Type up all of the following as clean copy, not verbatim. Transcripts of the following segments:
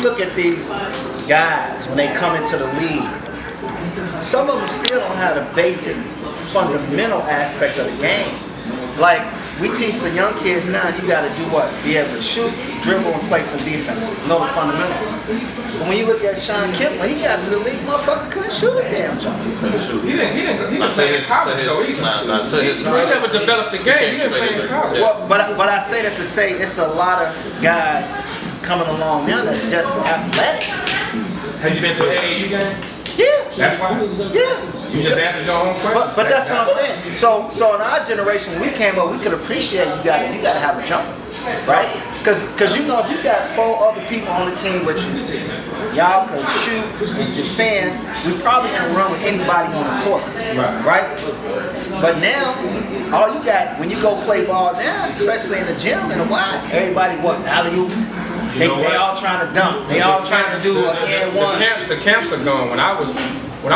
look at these guys when they come into the league, some of them still don't have the basic fundamental aspect of the game. Like, we teach the young kids now, you got to do what? Be able to shoot, dribble, and play some defense. Know the fundamentals. But when you look at Sean Kemp, when he got to the league, motherfucker couldn't shoot a damn jump. He didn't play in college, though, either. He never developed the game. He didn't play in college. Well, but I say that to say it's a lot of guys coming along now that's just athletic. Have you been to an AAU game? Yeah. That's why? Yeah. You just answered your own question. But that's what I'm saying. So in our generation, when we came up, we could appreciate you gotta have a jumper, right? Because you know, if you got 4 other people on the team with you, y'all could shoot and defend. We probably can run with anybody on the court, right? But now, all you got when you go play ball now, especially in the gym in the wide, everybody what alley-oop. They all trying to dunk. They all trying to do an and-one. The camps are gone. When I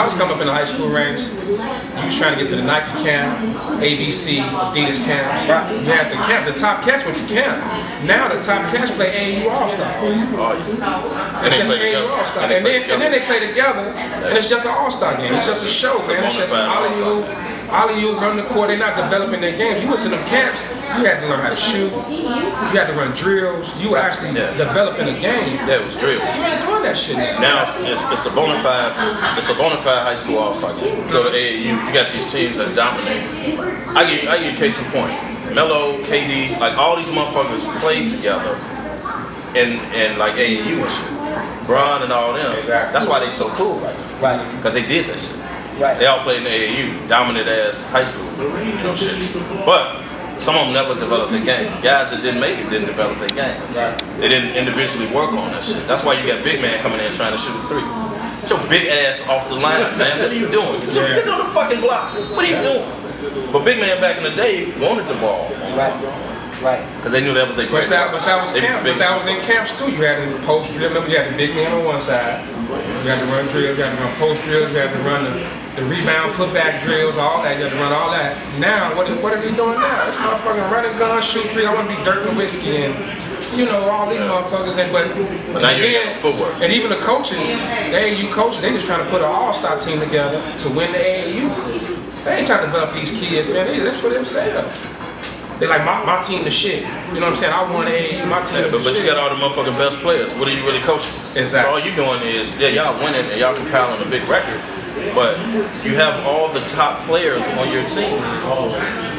was coming up in the high school ranks, you was trying to get to the Nike camp, ABC, Adidas camps. You had the camp, the top cats went to camp. Now the top cats play AAU All-Star. It's just AAU All-Star. And then they play together, and it's just an All-Star game. It's just a show, man. It's just an alley-oop, run the court. They're not developing their game. You went to them camps, you had to learn how to shoot. You had to run drills. You were actually developing a game. Yeah, it was drills. You ain't doing that shit now. It's a bona fide high school all-star game. You go to AAU, you got these teams that's dominating. I give you a case in point. Melo, KD, like all these motherfuckers played together in like AAU and shit. Bron and all them. Exactly. That's why they so cool right now. Right. Because they did that shit. Right. They all played in the AAU, dominant ass high school, shit. But some of them never developed their game. Guys that didn't make it didn't develop their game. Right. They didn't individually work on that shit. That's why you got big man coming in trying to shoot a 3. Get your big ass off the line, man. What are you doing? Get on the fucking block. What are you doing? But big man back in the day wanted the ball. Right. Because they knew that was their great. But that was camp. But that was in camps too. You had to post drill. Remember, you had the big man on one side. You had to run drills. You had to run post drills. You had to run the rebound, putback drills, all that. You had to run all that. Now, what are they doing now? This motherfucking running gun, shoot 3. I want to be Dirk Nowitzki and all these motherfuckers. But now you're getting footwork. And even the coaches, the AAU coaches, they just trying to put an all-star team together to win the AAU. They ain't trying to develop these kids, man. That's for themselves. They like my team the shit. You know what I'm saying? I won AAU, my team the shit. But you got all the motherfucking best players. What are you really coaching? Exactly. So all you doing is, y'all winning and y'all compiling a big record. But you have all the top players on your team.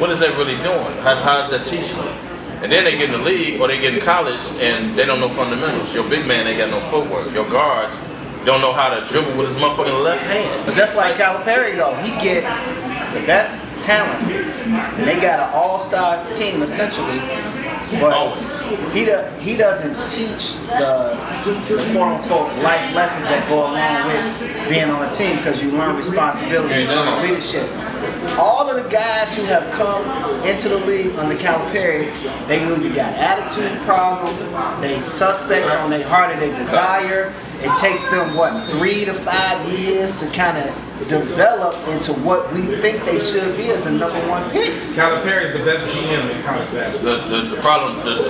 What is that really doing? How is that teaching them? And then they get in the league or they get in college and they don't know fundamentals. Your big man ain't got no footwork. Your guards don't know how to dribble with his motherfucking left hand. But that's like Calipari though. He get the best talent, and they got an all-star team essentially. But he doesn't teach the quote-unquote life lessons that go along with being on a team, because you learn responsibility, you learn leadership. All of the guys who have come into the league under Calipari, they either got attitude problems, they suspect on their heart of their desire. It takes them, 3 to 5 years to kind of develop into what we think they should be as a #1 pick. Calipari is the best GM in college basketball. The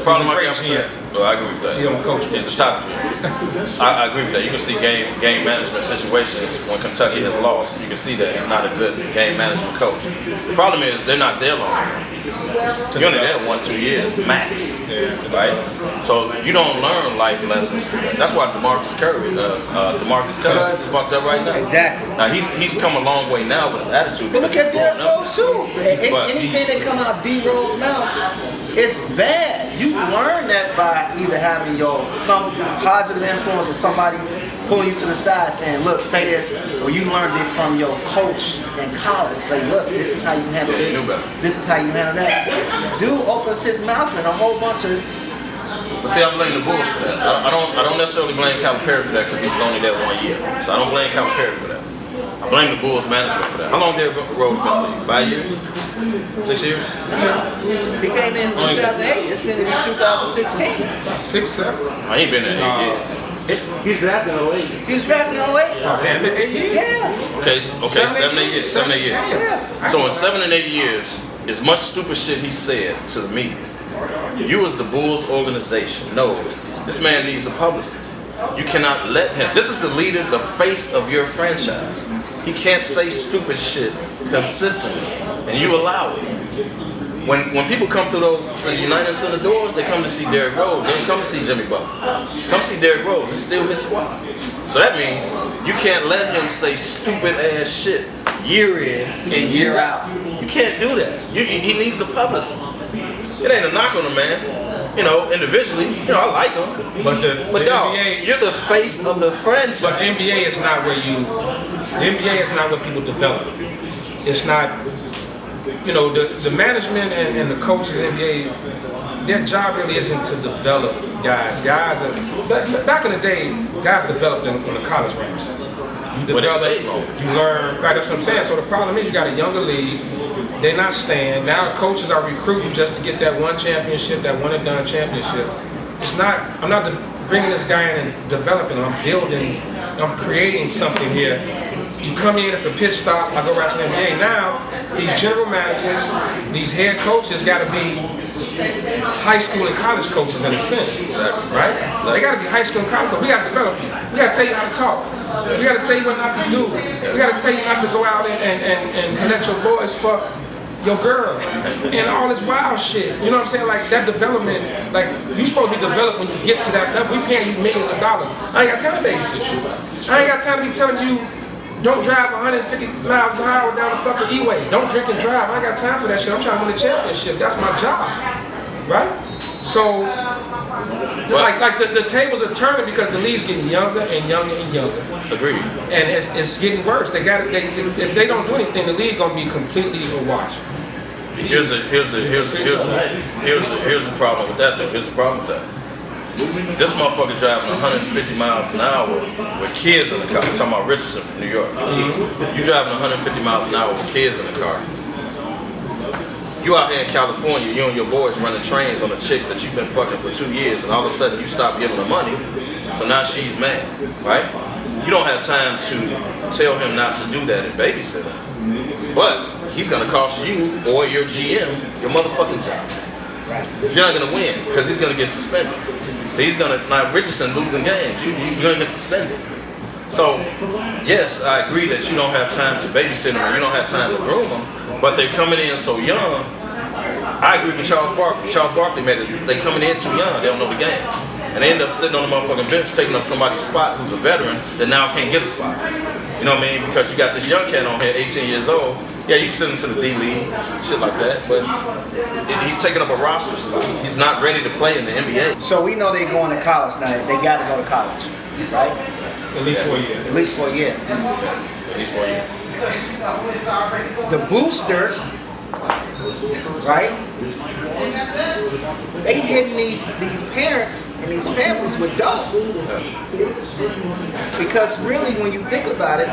problem I got with that, I agree with that. He don't coach. It's the top GM. I agree with that. You can see game management situations when Kentucky has lost. You can see that he's not a good game management coach. The problem is they're not there long. You're only there 1-2 years max, right? So you don't learn life lessons through that. That's why DeMarcus Cousins is fucked up right now. Exactly. Now he's come a long way now with his attitude. But look at Derrick Rose too. Anything that come out D Rose's mouth, it's bad. You learn that by either having some positive influence or somebody pulling you to the side saying, look, say this, or you learned it from your coach in college. Say, look, this is how you handle this. This is how you handle that. Dude opens his mouth and a whole bunch of. But see, I blame the Bulls for that. I don't necessarily blame Calipari for that because he was only there 1 year. So I don't blame Calipari for that. I blame the Bulls management for that. How long did Rose been in the league? 5 years? 6 years? He came in 2008. It's been to be 2016. 6, 7. I ain't been there 8 years. He's drafted in 08. He was drafted in 08. Oh, damn it, 8 years? Yeah. Okay, 7, 8 years. 7, 8 years. Yeah. So in 7 and 8 years, as much stupid shit he said to the media, you as the Bulls organization knows this man needs a publicist. You cannot let him. This is the leader, the face of your franchise. He can't say stupid shit consistently, and you allow it. When people come through those United Center doors, they come to see Derrick Rose. They don't come to see Jimmy Butler. Come see Derrick Rose. It's still his squad. So that means you can't let him say stupid ass shit year in and year out. You can't do that. He needs a publicist. It ain't a knock on the man. You know, individually, you know, I like him. But the dog, NBA, you're the face of the franchise. But the NBA is not where the NBA is not where people develop. It's not, you know, the management and the coaches in the NBA, their job really isn't to develop guys. Back in the day, guys developed in the college range. You develop, you learn, right, that's what I'm saying. So the problem is you got a younger league. They're not staying. Now coaches are recruiting just to get that one championship, that one and done championship. It's not, I'm not bringing this guy in and developing, I'm building, I'm creating something here. You come in, it's a pit stop, I go right to the NBA. Now, these general managers, these head coaches gotta be high school and college coaches in a sense, right? So they gotta be high school and college coaches. We gotta develop you. We gotta tell you how to talk. We gotta tell you what not to do. We gotta tell you not to go out and let your boys fuck your girl and all this wild shit. You know what I'm saying? Like that development, like you supposed to be developed when you get to that level. We paying you millions of dollars. I ain't got time to babysit you. I ain't got time to be telling you don't drive 150 miles per hour down the fucking E-way. Don't drink and drive. I ain't got time for that shit. I'm trying to win a championship. That's my job. Right? So like the tables are turning because the league's getting younger and younger and younger. Agreed. And it's getting worse. If they don't do anything, the league gonna be completely awash. Here's the problem with that though. Here's the problem with that. This motherfucker driving 150 miles an hour with kids in the car. I'm talking about Richardson from New York. You driving 150 miles an hour with kids in the car. You out here in California, you and your boys running trains on a chick that you've been fucking for 2 years, and all of a sudden you stop giving her money, so now she's mad, right? You don't have time to tell him not to do that and babysit her. But he's gonna cost you or your GM your motherfucking job. You're not gonna win because he's gonna get suspended. So he's gonna, now Richardson losing games, you're gonna get suspended. So yes, I agree that you don't have time to babysit them or you don't have time to groom them, but they're coming in so young. I agree with Charles Barkley. Charles Barkley made it. They coming in too young. They don't know the game, and they end up sitting on the motherfucking bench, taking up somebody's spot who's a veteran that now can't get a spot. You know what I mean? Because you got this young cat on here, 18 years old. Yeah, you can send him to the D League, shit like that, but he's taking up a roster spot. He's not ready to play in the NBA. So we know they're going to college now. They got to go to college, right? At least for a year. At least for a year. At least for a year. The boosters, right? They hitting these parents and these families with dough. Because really, when you think about it,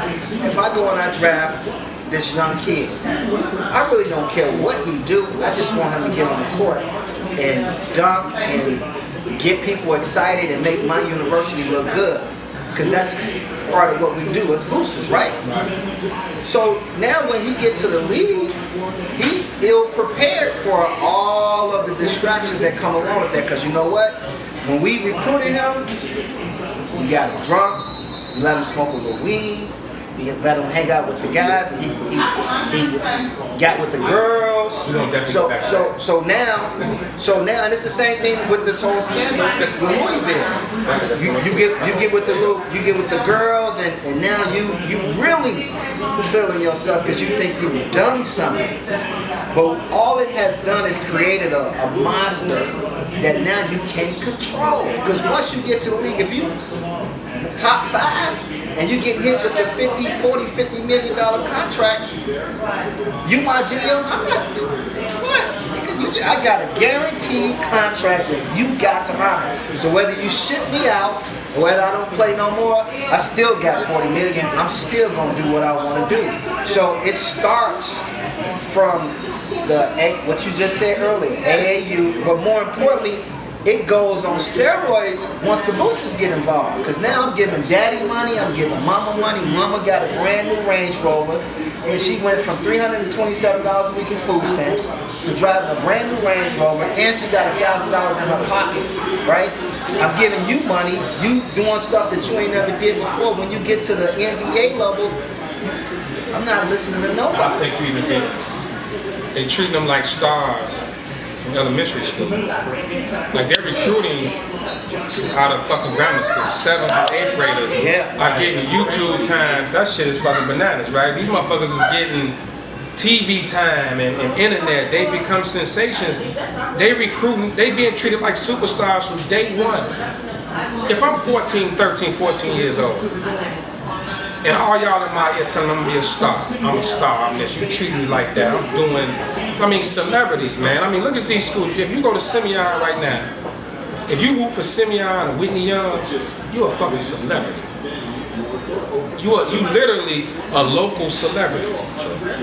if I go and I draft this young kid, I really don't care what he do. I just want him to get on the court and dunk and get people excited and make my university look good. Because that's part of what we do as boosters, right? So now when he gets to the league, he's ill prepared for all of the distractions that come along with that. Because you know what? When we recruited him, we got him drunk, we let him smoke a little weed, we let him hang out with the guys, and he got with the girls. So now, and it's the same thing with this whole scandal with Louisville. You get with the girls, and now you really feeling yourself because you think you've done something. But all it has done is created a monster that now you can't control. Because once you get to the league, if you top 5 and you get hit with the $50 million contract, you my GM, I'm not, what? Nigga, I got a guaranteed contract that you got to honor. So whether you ship me out or whether I don't play no more, I still got $40 million. I'm still gonna do what I want to do. So it starts from what you just said earlier, AAU, but more importantly, it goes on steroids once the boosters get involved. Because now I'm giving daddy money, I'm giving mama money. Mama got a brand new Range Rover. and she went from $327 a week in food stamps to driving a brand new Range Rover, and she got $1,000 in her pocket, right? I'm giving you money, you doing stuff that you ain't never did before. When you get to the NBA level, I'm not listening to I'll nobody. take you even bigger. They treat them like stars from elementary school. Like they're recruiting out of fucking grammar school. 7th and 8th graders are getting YouTube times. That shit is fucking bananas, right? These motherfuckers is getting TV time and internet. They become sensations. They recruiting, they being treated like superstars from day one. If I'm 14 years old, and all y'all in my ear telling me I'm gonna be a star. I'm a star. I'm this. You treat me like that. I'm doing, I mean, celebrities, man. I mean, look at these schools. If you go to Simeon right now, if you root for Simeon or Whitney Young, you a fucking celebrity. You literally a local celebrity.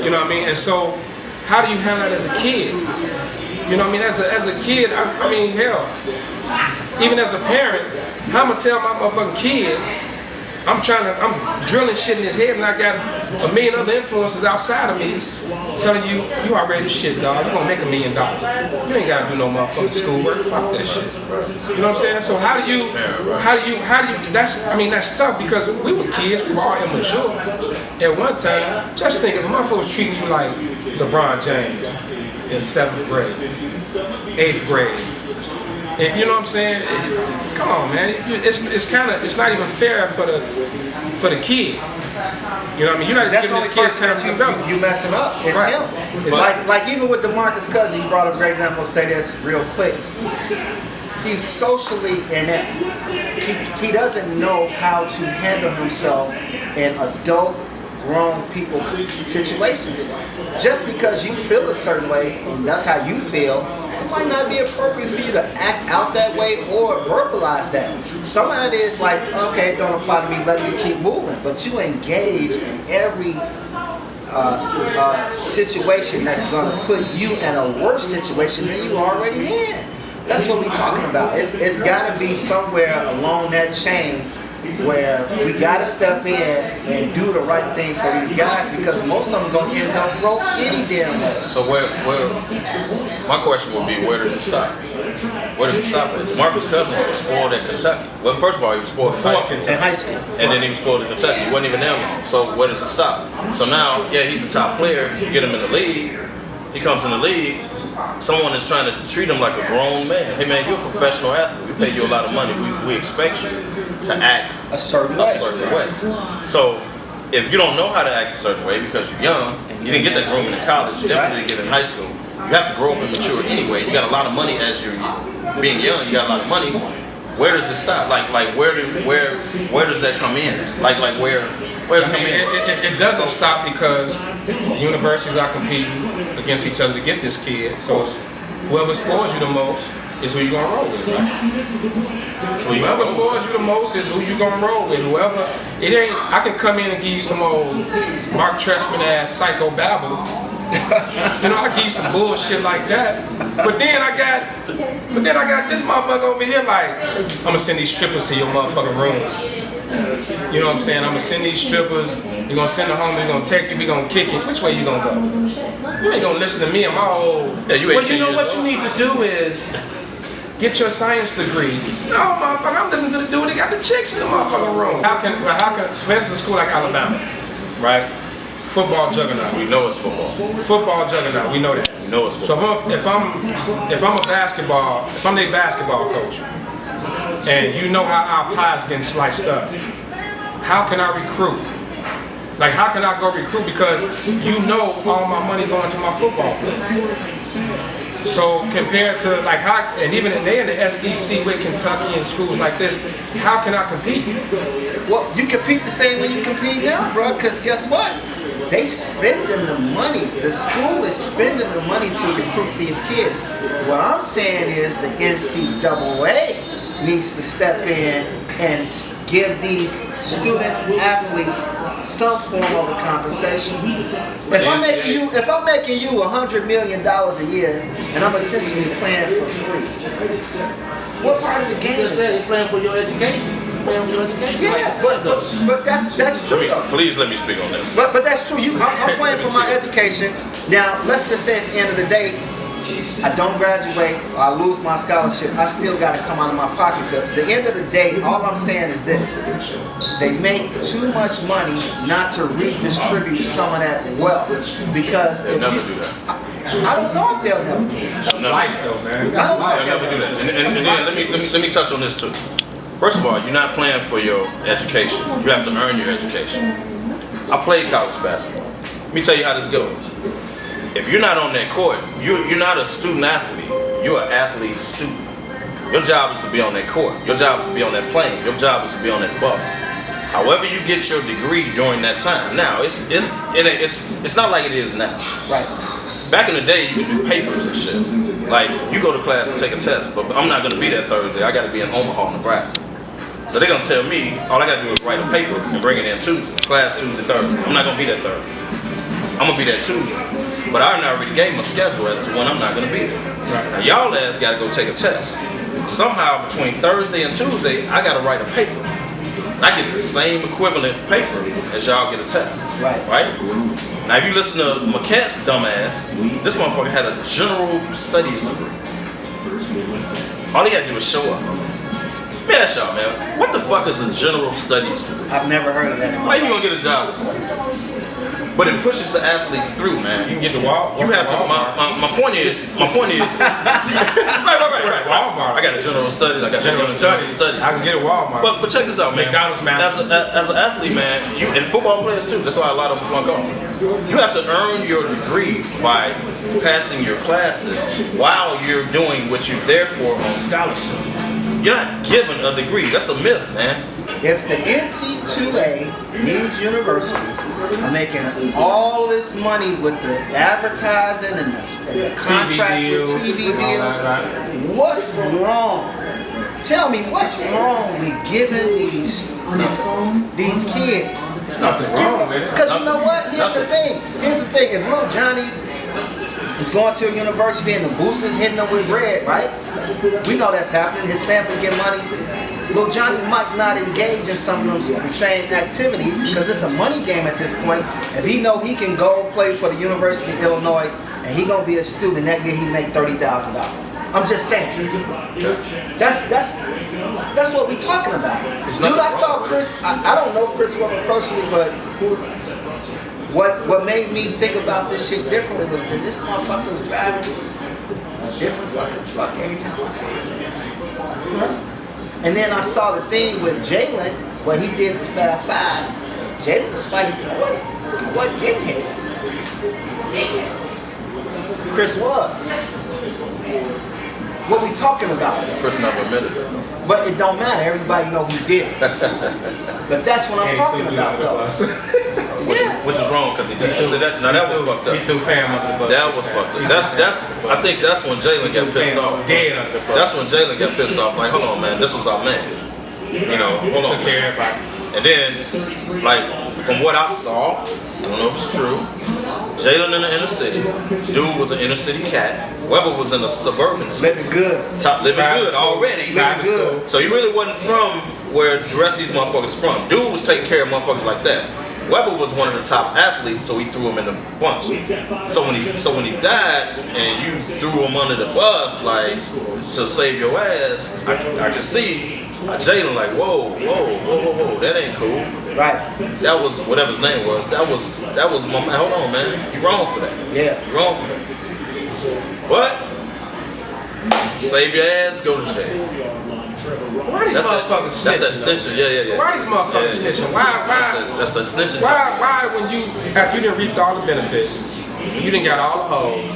You know what I mean? And so, how do you handle that as a kid? You know what I mean? As a kid, I mean, hell, even as a parent, how I'm gonna tell my motherfucking kid, I'm drilling shit in his head, and I got a million other influences outside of me telling you, you already the shit, dog. You gonna make $1 million. You ain't gotta do no motherfucking schoolwork. Fuck that shit. You know what I'm saying? So how do you? That's tough because we were kids. We were all immature at one time. Just think if a motherfucker was treating you like LeBron James in 7th grade, 8th grade. And you know what I'm saying? Come on, man. It's not even fair for the kid. You know what I mean? You're not even giving this kid time to develop. You messing up. It's right. him. It's like even with DeMarcus Cousins, you brought up a great example. I'll say this real quick. He's socially inept. He doesn't know how to handle himself in adult, grown people situations. Just because you feel a certain way and that's how you feel, it might not be appropriate for you to act out that way or verbalize that. Some of it is like, okay, it don't apply to me, let me keep moving. But you engage in every situation that's going to put you in a worse situation than you already in. That's what we're talking about. It's got to be somewhere along that chain where we got to step in and do the right thing for these guys, because most of them going to end up broke any damn way. So my question would be, where does it stop? Where does it stop at? Marcus Cousins was spoiled at Kentucky. Well, first of all, he was spoiled at high school. And then he was spoiled at Kentucky. He wasn't even there long. So where does it stop? So now, yeah, he's a top player. You get him in the league. He comes in the league. Someone is trying to treat him like a grown man. Hey man, you're a professional athlete. We pay you a lot of money. We expect you to act a certain way. So if you don't know how to act a certain way because you're young, you didn't get that grooming in college, you definitely didn't get it in high school. You have to grow up and mature anyway. You got a lot of money as you're being young. You got a lot of money. Where does it stop? Like where does that come in? Like where does it come in? It doesn't stop because the universities are competing against each other to get this kid. So whoever spoils you the most is who you're gonna roll with, right? So whoever spoils you the most is who you're gonna roll with. Whoever, it ain't. I can come in and give you some old Mark Trestman ass psycho babble. You know, I give you some bullshit like that. But then I got this motherfucker over here like, I'm gonna send these strippers to your motherfucking room. You know what I'm saying? I'm gonna send these strippers, you're gonna send them home, they're gonna take you, we gonna kick it. Which way you gonna go? You ain't gonna listen to me, I'm all old. Yeah, well, you know what you need to do is get your science degree. No, motherfucker, I'm listening to the dude that got the chicks in the motherfucking room. How can, for instance, a school like Alabama, right? Football juggernaut. We know it's football. Football juggernaut. We know that. We know it's football. So if I'm their basketball coach, and you know how our pie's getting sliced up, how can I recruit? Like, how can I go recruit? Because you know all my money going to my football player. So compared to like how, and even they in the SEC with Kentucky and schools like this, how can I compete? Well, you compete the same way you compete now, bro. Because guess what? They spending the money. The school is spending the money to recruit these kids. What I'm saying is the NCAA needs to step in and give these student athletes some form of a compensation. If I'm making you $100 million a year and I'm essentially playing for free, what part of the game is that? Playing for your education. man with education. Yeah, but that's true though. Please let me speak on this. But that's true. I'm playing for my education. Now, let's just say at the end of the day, I don't graduate, or I lose my scholarship, I still got to come out of my pocket. The end of the day, all I'm saying is this. They make too much money not to redistribute some of that wealth. Because They'll never do that. I don't know if they'll never do that. Life though, man. I don't know if They'll never do that. And then let me touch on this too. First of all, you're not playing for your education. You have to earn your education. I played college basketball. Let me tell you how this goes. If you're not on that court, you're not a student athlete. You're an athlete student. Your job is to be on that court. Your job is to be on that plane. Your job is to be on that bus. However you get your degree during that time. Now it's not like it is now. Right. Back in the day, you could do papers and shit. Like you go to class and take a test, but I'm not gonna be there Thursday. I gotta be in Omaha, Nebraska. So they're gonna tell me all I gotta do is write a paper and bring it in Tuesday. Class Tuesday, Thursday. I'm not gonna be there Thursday. I'm gonna be there Tuesday. But I already gave my schedule as to when I'm not gonna be there. Right. Now y'all ass gotta go take a test. Somehow between Thursday and Tuesday, I gotta write a paper. I get the same equivalent paper as y'all get a test. Right. Right? Now if you listen to McCant's dumbass, this motherfucker had a general studies degree. All he had to do was show up. Man, that's y'all, man. What the fuck is a general studies degree? I've never heard of that. How you gonna get a job with that? But it pushes the athletes through, man. You can get the wall. You have to. My point is. right. Walmart. I got a general studies. I got General studies. I can get a Walmart. But check this out, man. McDonald's, man. As an athlete, man, you and football players too. That's why a lot of them flunk off. You have to earn your degree by passing your classes while you're doing what you're there for on scholarship. You're not given a degree. That's a myth, man. If the NC2A, these universities are making all this money with the advertising and the contracts with TV deals, what's wrong? Tell me what's wrong with giving these kids? Nothing wrong with it. Because you know what? Here's the thing. If little Johnny is going to a university and the boosters hitting him with bread, right? We know that's happening. His family get money. Little Johnny might not engage in some of the same activities because it's a money game at this point. If he know he can go play for the University of Illinois and he gonna be a student that year, he make $30,000. I'm just saying. That's what we talking about. Dude, I saw Chris. I don't know Chris Webber personally, but what made me think about this shit differently was that this motherfucker's driving a different fucking truck every time I see his ass. And then I saw the thing with Jalen, where he did the Fab Five. Jalen was like, what getting hit? Chris was. What we talking about? Chris never admitted it. But it don't matter. Everybody know who did it. But that's what I'm talking about, though. Which is wrong because he did. That was fucked up. He threw fam under the bus. That was fucked up. I think that's when Jalen got pissed off. Dead under the bus. That's when Jalen got pissed off. Like, hold on, man, this was our man. You know, hold on. Took care of everybody. And then, like, from what I saw, I don't know if it's true, Jalen in the inner city, dude was an inner city cat. Weber was in a suburban city. Living good. Living good already. Living good. So he really wasn't from where the rest of these motherfuckers from. Dude was taking care of motherfuckers like that. Weber was one of the top athletes, so he threw him in the bunch. So when he died and you threw him under the bus, like, to save your ass, I could see Jalen like, whoa, that ain't cool. Right. That was whatever his name was. That was my man. Hold on, man. You wrong for that. Yeah. You wrong for that. But save your ass, go to jail. Why these motherfuckers snitching? That's that snitching. Yeah. Why these motherfuckers snitching? Why? That's the snitching. Why when you after you didn't reap all the benefits, you didn't got all the hoes,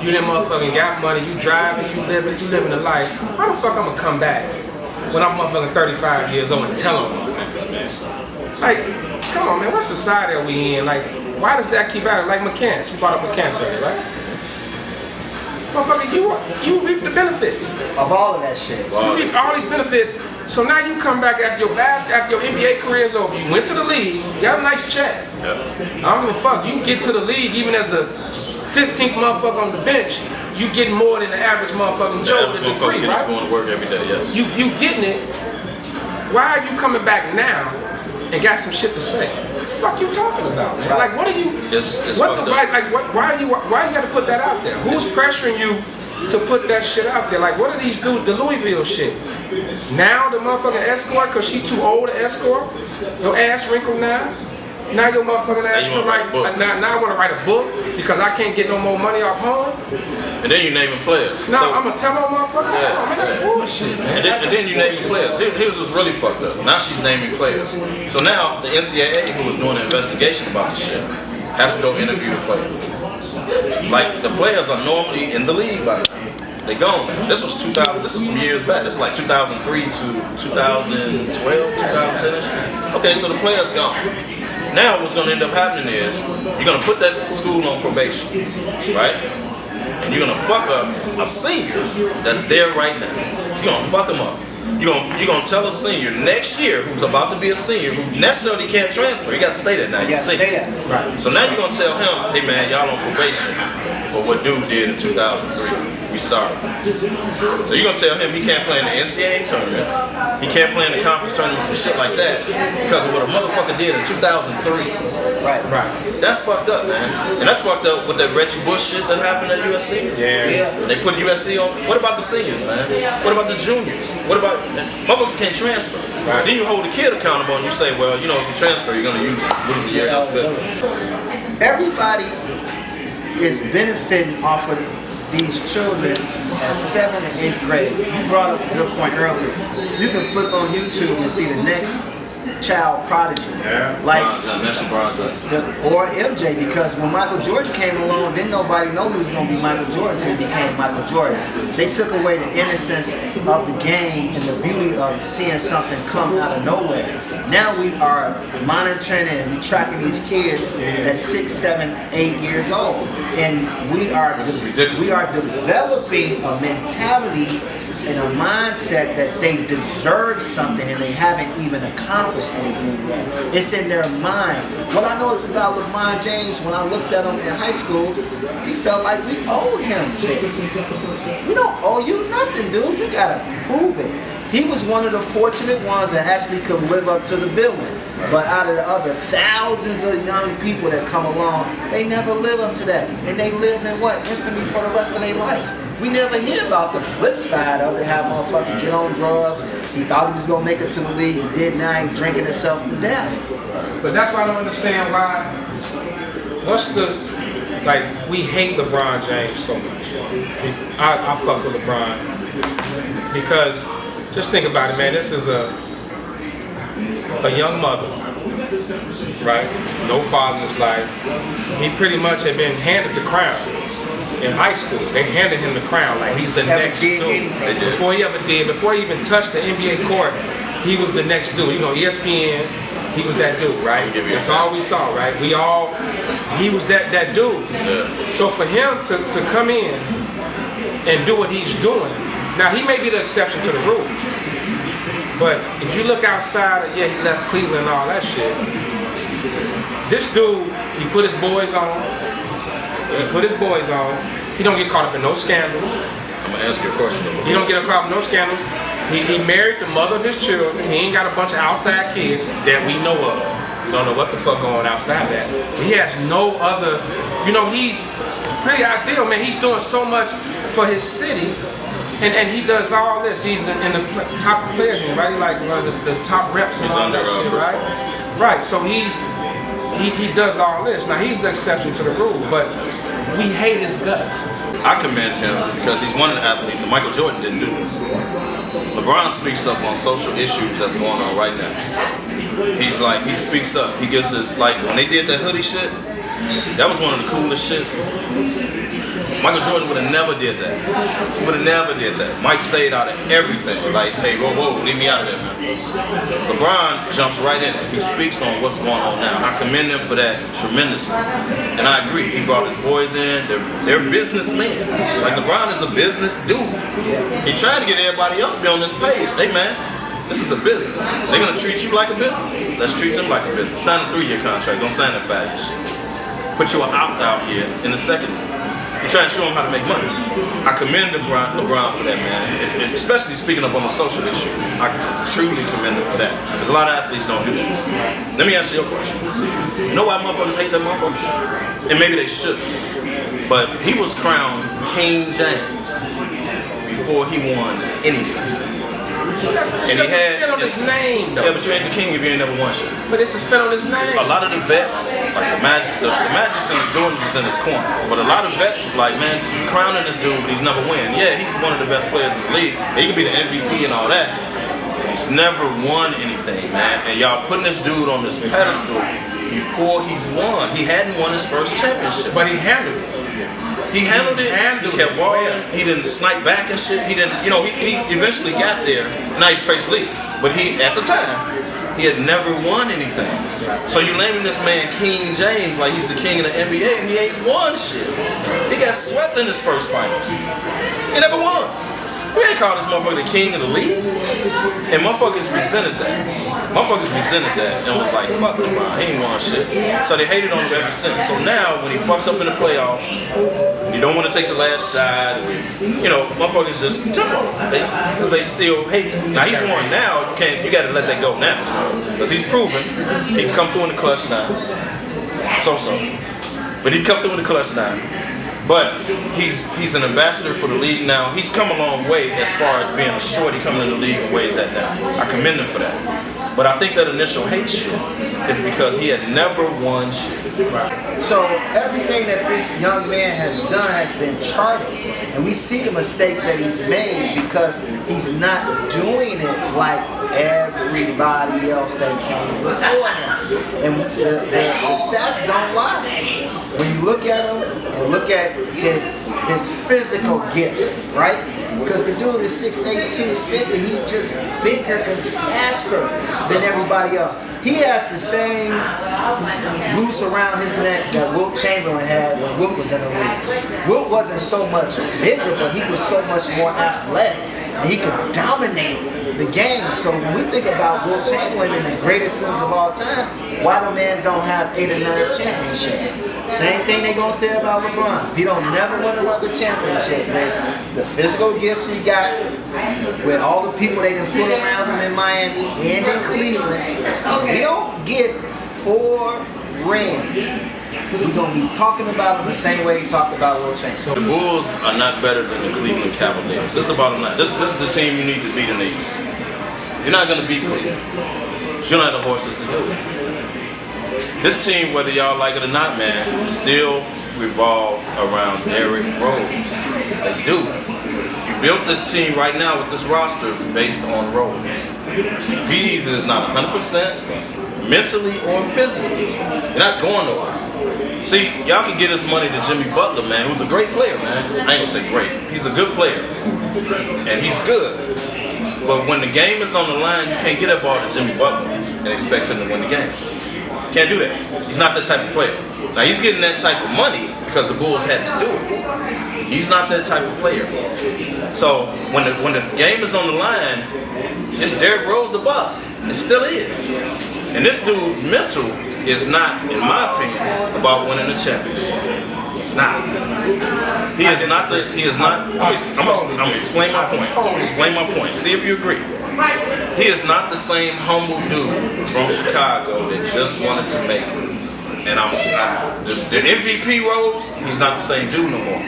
you didn't motherfucking got money, you driving, you living the life. How the fuck I'm gonna come back when I'm motherfucking 35 years old and tell them motherfuckers, man? Like, come on, man. What society are we in? Like, why does that keep out? Like McCants, you brought up McCants earlier, right? Motherfucker, you reap the benefits of all of that shit. You reap all these benefits. So now you come back after your NBA career is over. You went to the league, you got a nice check. Yep. I don't give a fuck. You get to the league even as the 15th motherfucker on the bench. You getting more than the average motherfucking Joe living free, right? Going to work every day, yes. You getting it. why are you coming back now and got some shit to say? What the fuck you talking about, man? Like, what are you? It's What the right? Like, what? Why you got to put that out there? Who's pressuring you to put that shit out there? Like, what are these dudes? The Louisville shit. Now the motherfucking escort, cause she too old to escort. Your ass wrinkled now. Now your motherfucking ass feel like now I want to write a book because I can't get no more money off home. And then you naming players. No, I'm gonna tell my motherfuckers, man, that's bullshit, man. And then you naming players. Here's what's really fucked up. Now she's naming players. So now the NCAA, who was doing an investigation about the shit, has to go interview the players. Like, the players are normally in the league by now. They gone, man. This was 2000. This was some years back. This is like 2003 to 2012, 2010ish. Okay, so the players gone. Now what's going to end up happening is you're going to put that school on probation, right? And you're going to fuck up a senior that's there right now. You're going to fuck him up. You're gonna tell a senior next year who's about to be a senior who necessarily can't transfer. He got to stay there now. He's a senior. Right. So now you're gonna tell him, hey man, y'all on probation for what dude did in 2003. We sorry. So you're gonna tell him he can't play in the NCAA tournament. He can't play in the conference tournament, some shit like that, because of what a motherfucker did in 2003. Right. That's fucked up, man. And that's fucked up with that Reggie Bush shit that happened at USC. Yeah. They put USC on. What about the seniors, man? What about the juniors? What about motherfuckers can't transfer? Right. Then you hold the kid accountable and you say, well, you know, if you transfer, you're gonna lose a year eligibility. Everybody is benefiting off of these children at 7th and 8th grade. You brought up a good point earlier. You can flip on YouTube and see the next child prodigy. Yeah. Like or MJ, because when Michael Jordan came along, didn't nobody know he was going to be Michael Jordan until he became Michael Jordan. They took away the innocence of the game and the beauty of seeing something come out of nowhere. Now we are monitoring and we tracking these kids at 6, 7, 8 years old, and we are developing a mentality and a mindset that they deserve something and they haven't even accomplished anything yet. It's in their mind. What I noticed about LeBron James, when I looked at him in high school, he felt like we owed him this. We don't owe you nothing, dude. You gotta prove it. He was one of the fortunate ones that actually could live up to the billing. But out of the other thousands of young people that come along, they never live up to that. And they live in what? Infamy for the rest of their life. We never hear about the flip side of it, how motherfucker get on drugs. He thought he was gonna make it to the league, he did not, he drinking himself to death. But that's why I don't understand why. What's the, like, we hate LeBron James so much. I fuck with LeBron because just think about it, man. This is a young mother, right? No father in his life. He pretty much had been handed the crown. In high school, they handed him the crown like he's the next dude. Before he even touched the NBA court, he was the next dude. You know, ESPN, he was that dude, right? That's all we saw, right? He was that dude. Yeah. So for him to come in and do what he's doing, now he may be the exception to the rule, but if you look outside, he left Cleveland and all that shit. This dude, he put his boys on. He don't get caught up in no scandals. I'm gonna ask you a question. He don't get caught up in no scandals. He married the mother of his children. He ain't got a bunch of outside kids that we know of. We don't know what the fuck going outside that. He has no other. You know, he's pretty ideal, man. He's doing so much for his city, and he does all this. He's in the top players, right? He like one of the top reps and all that shit, right? Right. So he does all this. Now he's the exception to the rule, but we hate his guts. I commend him because he's one of the athletes, and Michael Jordan didn't do this. LeBron speaks up on social issues that's going on right now. He speaks up. He gets his, like, when they did that hoodie shit, that was one of the coolest shit. Michael Jordan would have never did that. He would have never did that. Mike stayed out of everything. Like, hey, whoa, leave me out of it, man. LeBron jumps right in it. He speaks on what's going on now. I commend him for that tremendously. And I agree. He brought his boys in. They're businessmen. Like, LeBron is a business dude. He tried to get everybody else to be on this page. Hey, man, this is a business. They're going to treat you like a business. Let's treat them like a business. Sign a 3-year contract. Don't sign that faggot shit. Put you an opt-out year in the second year. You're trying to show him how to make money. I commend LeBron for that, man. Especially speaking up on the social issues. I truly commend him for that. Because a lot of athletes don't do that. Let me answer your question. You know why motherfuckers hate that motherfucker? And maybe they shouldn't. But he was crowned King James before he won anything. That's And he just a spin on had his name, though. Yeah, but you ain't the king if you ain't never won shit. But it's a spin on his name. A lot of the vets, like the Magic and the Jordans was in his corner. But a lot of vets was like, man, you crowning this dude, but he's never win. Yeah, he's one of the best players in the league. He could be the MVP and all that. He's never won anything, man. And y'all putting this dude on this pedestal before he's won. He hadn't won his first championship. But he handled it. He handled it. He kept balling. He didn't snipe back and shit. He didn't, he eventually got there. Now he's faced the league. But at the time, he had never won anything. So you naming this man King James like he's the king of the NBA and he ain't won shit. He got swept in his first finals. He never won. We ain't call this motherfucker the king of the league. And motherfuckers resented that. And was like, fuck LeBron, he ain't won shit. So they hated on him ever since. So now when he fucks up in the playoffs, you don't want to take the last shot, motherfuckers just jump on him. Because they still hate him. Now he's won now, you gotta let that go now. Because he's proven he can come through in the clutch now. So. But he come through in the clutch now. But he's an ambassador for the league now. He's come a long way as far as being a shorty coming in the league and where he's at now. I commend him for that. But I think that initial hate shit is because he had never won shit. Right. So everything that this young man has done has been charted. And we see the mistakes that he's made because he's not doing it like everybody else that came before him. And the stats don't lie. When you look at him and look at his physical gifts, right? Because the dude is 6'8", 250. He's just bigger and faster than everybody else. He has the same noose around his neck that Wilt Chamberlain had when Wilt was in the league. Wilt wasn't so much bigger, but he was so much more athletic. And he could dominate the game. So when we think about Wilt Chamberlain in the greatest sense of all time, why the man don't have 8 or 9 championships? Same thing they gonna say about LeBron. If he don't never win another championship, man, the physical gifts he got with all the people they done put around him in Miami and in Cleveland, he don't get 4 rings. We're gonna be talking about him the same way he talked about Wilt Chamberlain. So the Bulls are not better than the Cleveland Cavaliers. This is the bottom line. This is the team you need to beat in the East. You're not gonna beat Cleveland. You don't have the horses to do it. This team, whether y'all like it or not, man, still revolves around Derrick Rose. They do. You built this team right now with this roster based on Rose. He either is not 100% mentally or physically. You're not going nowhere. See, y'all can get this money to Jimmy Butler, man, who's a great player, man. I ain't gonna say great. He's a good player. And he's good. But when the game is on the line, you can't get that ball to Jimmy Butler and expect him to win the game. Can't do that. He's not that type of player. Now he's getting that type of money because the Bulls had to do it. He's not that type of player. So when the game is on the line, it's Derrick Rose a bust. It still is. And this dude mental is not, in my opinion, about winning a championship. It's not. He is not. I'm gonna explain my point. See if you agree. He is not the same humble dude from Chicago that just wanted to make it. And the MVP Rose, he's not the same dude no more.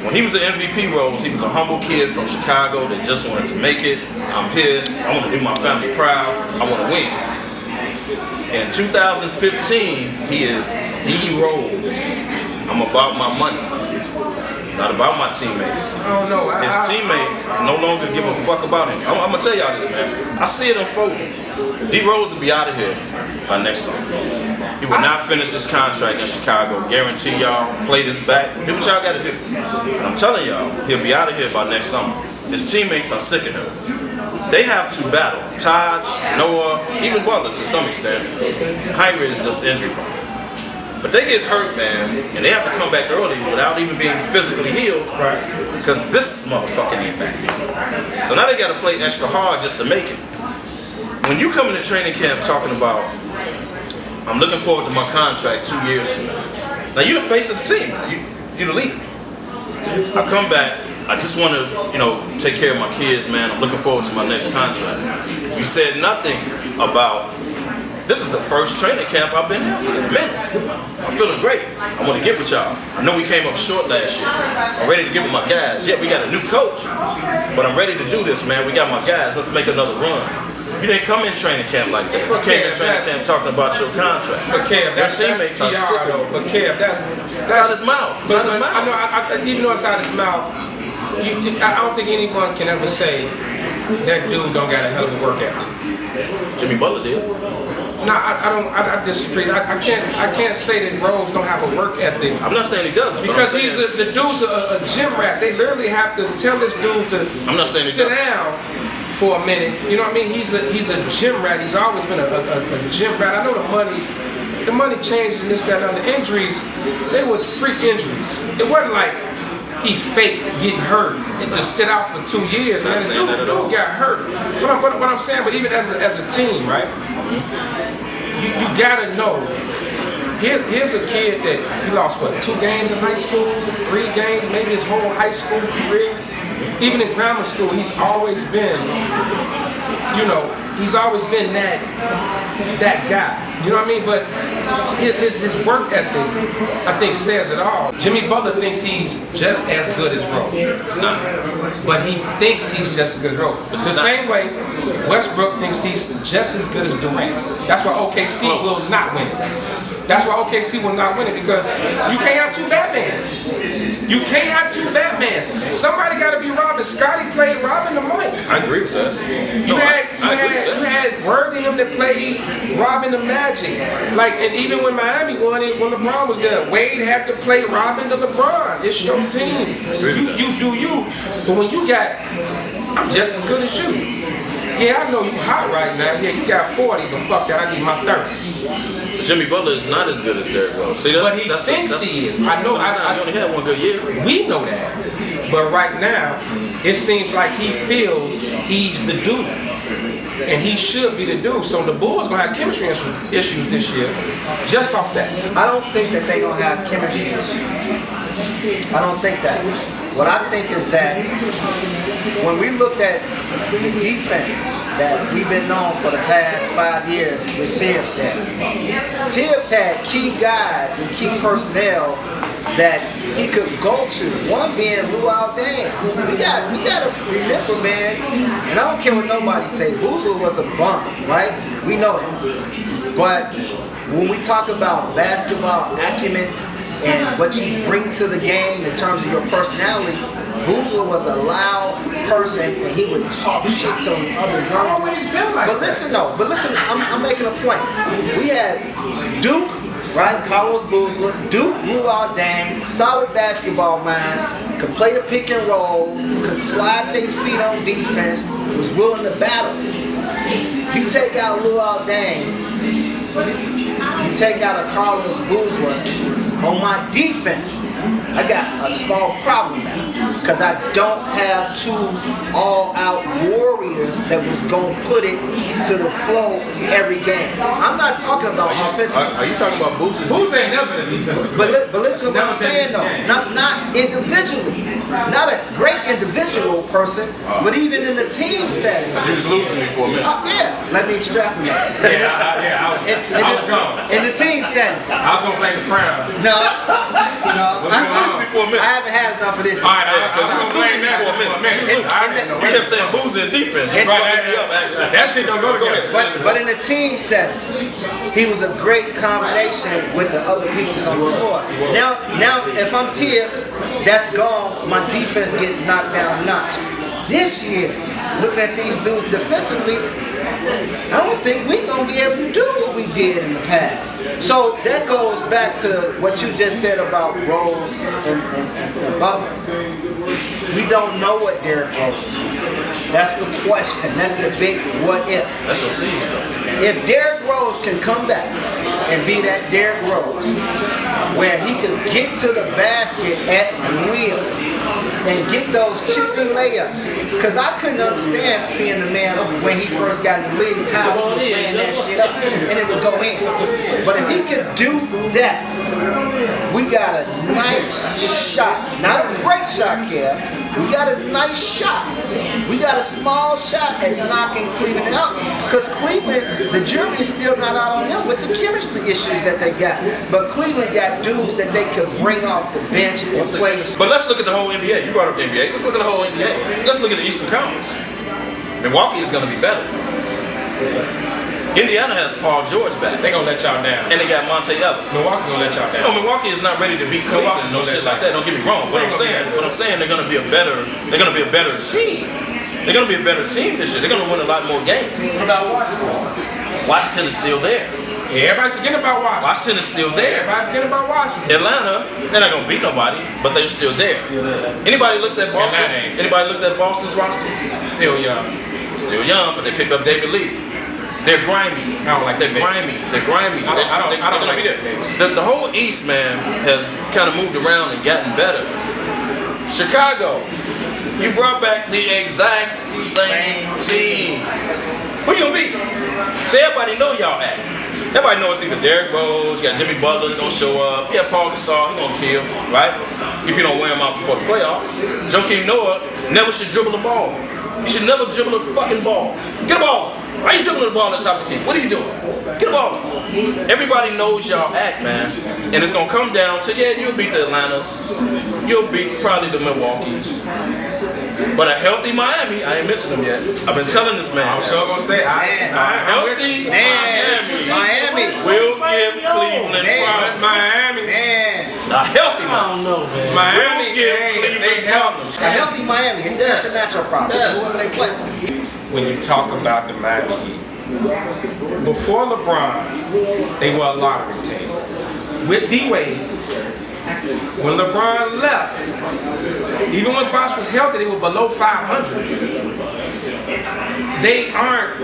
When he was the MVP Rose, he was a humble kid from Chicago that just wanted to make it. I'm here. I want to do my family proud. I want to win. In 2015, he is D Rose. I'm about my money. Not about my teammates. I don't know. His teammates no longer give a fuck about him. I'm gonna tell y'all this, man. I see it unfolding. D Rose will be out of here by next summer. He will not finish his contract in Chicago. Guarantee y'all. Play this back. Do what y'all gotta do. And I'm telling y'all, he'll be out of here by next summer. His teammates are sick of him. They have to battle. Taj, Noah, even Butler to some extent. Kyrie is just injury prone. But they get hurt, man, and they have to come back early without even being physically healed, because this motherfucker ain't back. So now they got to play extra hard just to make it. When you come into training camp talking about, I'm looking forward to my contract 2 years from now. Now you're the face of the team. You're the leader. I come back. I just want to, take care of my kids, man. I'm looking forward to my next contract. You said nothing about, this is the first training camp I've been at in a minute. I'm feeling great. I want to get with y'all. I know we came up short last year. I'm ready to get with my guys. Yeah, we got a new coach, but I'm ready to do this, man. We got my guys. Let's make another run. You didn't come in training camp like that. You came in training camp talking about your contract. But Kev, that's teammates are sick of it. But Kev, that's out his mouth. It's out his mouth. I know, even though it's out his mouth, I don't think anyone can ever say that dude don't got a hell of a work ethic. Jimmy Butler did. No, I disagree. I can't say that Rose don't have a work ethic. I'm not saying he doesn't. Because the dude's a gym rat. They literally have to tell this dude to sit down for a minute. You know what I mean? He's a gym rat. He's always been a gym rat. I know the money changed and this, that, and the injuries, they were freak injuries. It wasn't like he faked getting hurt and just sit out for 2 years. And then the dude got hurt. What I'm saying, but even as a team, right? You gotta know. Here's a kid that he lost 2 games in high school, 3 games, maybe his whole high school career. Even in grammar school, he's always been, that guy. You know what I mean? But his work ethic, I think, says it all. Jimmy Butler thinks he's just as good as Rose. It's not. But he thinks he's just as good as Rose. The same way Westbrook thinks he's just as good as Durant. That's why OKC will not win it. That's why OKC will not win it, because you can't have 2 Batmans. You can't have 2 Batmans. Somebody got to be Robin. Scotty played Robin the Mike. I agree with that. You had Worthy and them that played Robin the Magic. And even when Miami won it, when LeBron was there, Wade had to play Robin to LeBron. It's your team. You do you. But when you got, I'm just as good as you. Yeah, I know you hot right now. Yeah, you got 40, but fuck that, I need my 30. Jimmy Butler is not as good as Derrick Rose. See, but he thinks he is. I know. He only had 1 good year. We know that. But right now, it seems like he feels he's the dude. And he should be the dude. So the Bulls gonna have chemistry issues this year, just off that. I don't think that they're gonna have chemistry issues. I don't think that. What I think is that when we looked at the defense that we've been known for the past 5 years with Tibbs had key guys and key personnel that he could go to. One being Luau Deng. We got to remember, man, and I don't care what nobody say, Boozler was a bum, right? We know that. But when we talk about basketball acumen and what you bring to the game in terms of your personality, Boozler was a loud person and he would talk shit to the other young dudes. But listen, I'm making a point. We had Duke, right? Carlos Boozler, Duke, Luau Deng, solid basketball minds, could play the pick and roll, could slide their feet on defense, was willing to battle. You take out Luau Deng, you take out a Carlos Boozler. On my defense, I got a small problem now because I don't have 2 all-out warriors that was going to put it to the flow every game. I'm not talking about offensive. Are you talking about Boozer? Boozer ain't never been a defensive. But listen to what I'm saying though. Not individually. Not a great individual person, but even in the team setting. You was losing me for a minute. Yeah, let me extrapolate. I was gone. In the team setting. I was going to play the crown. No. I haven't had enough of this. All right, I was losing me for a minute. You kept saying Boozer in defense. You fucking me up, actually. That shit don't go together. But in the team setting, he was a great combination with the other pieces on the floor. Now, if I'm Tibbs, that's gone. My defense gets knocked down a notch. This year, looking at these dudes defensively, I don't think we're going to be able to do what we did in the past. So that goes back to what you just said about Rose and Butler. We don't know what Derrick Rose is going to do. That's the question. That's the big what if. That's your season, though. If Derrick Rose can come back and be that Derrick Rose, where he can get to the basket at will, and get those chipping layups. Because I couldn't understand seeing the man when he first got in the league how he was laying that shit up and it would go in. But if he could do that, we got a nice shot. Not a great shot, Kev. We got a nice shot. We got a small shot at knocking Cleveland out. Because Cleveland, the jury is still not out on them with the chemistry issues that they got. But Cleveland got dudes that they could bring off the bench and play. But let's look at the whole NBA. You brought up the NBA. Let's look at the whole NBA. Let's look at the Eastern Conference. Milwaukee is going to be better. Indiana has Paul George back. They gonna let y'all down. And they got Monte Ellis. Milwaukee gonna let y'all down. No, Milwaukee is not ready to beat Cleveland and no shit like that. Don't get me wrong. What I'm saying, they're gonna be a better team. They're gonna be a better team this year. They're gonna win a lot more games. What about Washington? Washington is still there. Yeah, everybody forget about Washington. Washington is still there. Everybody forget about Washington. Atlanta, they're not gonna beat nobody, but they're still there. Anybody looked at Boston? Anybody looked at Boston's roster? Still young. Still young, but they picked up David Lee. They're grimy. I don't like They're grimy. They're grimy. I don't gonna like be there. The whole East, man, has kind of moved around and gotten better. Chicago, you brought back the exact same team. Who you gonna beat? So everybody know y'all act. Everybody knows it's either Derrick Rose, you got Jimmy Butler that don't show up, you got Paul Gasol, he gonna kill, right? If you don't wear him out before the playoffs. Joakim Noah never should dribble the ball. You should never dribble a fucking ball. Get a ball. Why are you dribbling the ball at the top of the key? What are you doing? Get the ball. Everybody knows y'all act, man. And it's going to come down to, yeah, you'll beat the Atlantas. You'll beat probably the Milwaukees. But a healthy Miami, I ain't missing them yet. I've been telling this man. I'm sure gonna say, Healthy Miami will give Cleveland problems. Miami. A healthy I don't know, man. Miami will give Cleveland problems. A healthy Miami. It's the matchup problem. Yes. Whoever they play. When you talk about the Miami Heat, before LeBron, they were a lottery team. With D-Wade, when LeBron left, even when Bosh was healthy, they were below 500. They aren't.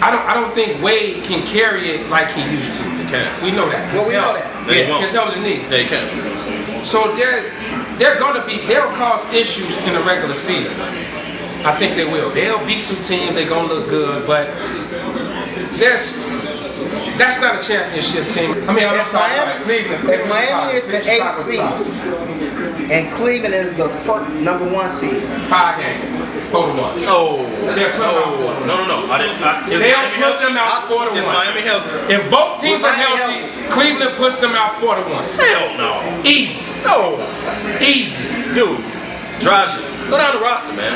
I don't think Wade can carry it like he used to. He can't. We know that. Well, we know that. Yeah, his health is knees. They can't. So they'll cause issues in the regular season. I think they will. They'll beat some teams. They're gonna look good, but that's not a championship team. I mean, I'm sorry, Cleveland. If Miami is the 8th seed and Cleveland is the number 1 seed, 5 games, 4-1. Oh, They'll put them out 4-1. no. They'll put them out 4-1. Is Miami healthy? If both teams are Miami healthy, Cleveland puts them out 4-1. Hell no. Easy. No. Easy. Dude, Dragic. Go down the roster, man.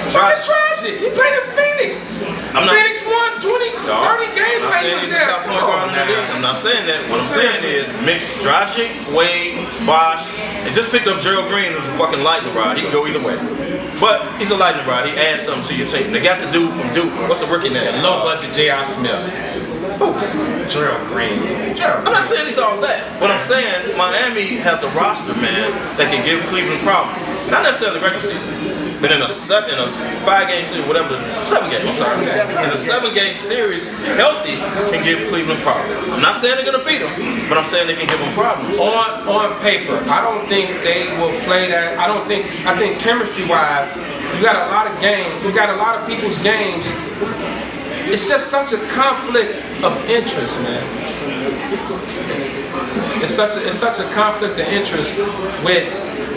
It's tragic. He played in Phoenix. Phoenix won 20, 30 games. I'm not saying he's the top point guard in the league. I'm not saying that. What I'm saying is mix Dragic, Wade, Bosh, and just picked up Gerald Green, who's a fucking lightning rod. He can go either way. But he's a lightning rod. He adds something to your team. They got the dude from Duke. What's the rookie name? Low budget J.R. Smith. Gerald Green. I'm not saying he's all that. But I'm saying Miami has a roster, man, that can give Cleveland problems. Not necessarily the regular season, but in a 5-game series, whatever, 7-game, I'm sorry. In a 7-game series, healthy can give Cleveland problems. I'm not saying they're going to beat them, but I'm saying they can give them problems. On paper, I don't think they will play that. I think chemistry-wise, you got a lot of games. You got a lot of people's games. It's just such a conflict of interest, man. It's such a conflict of interest with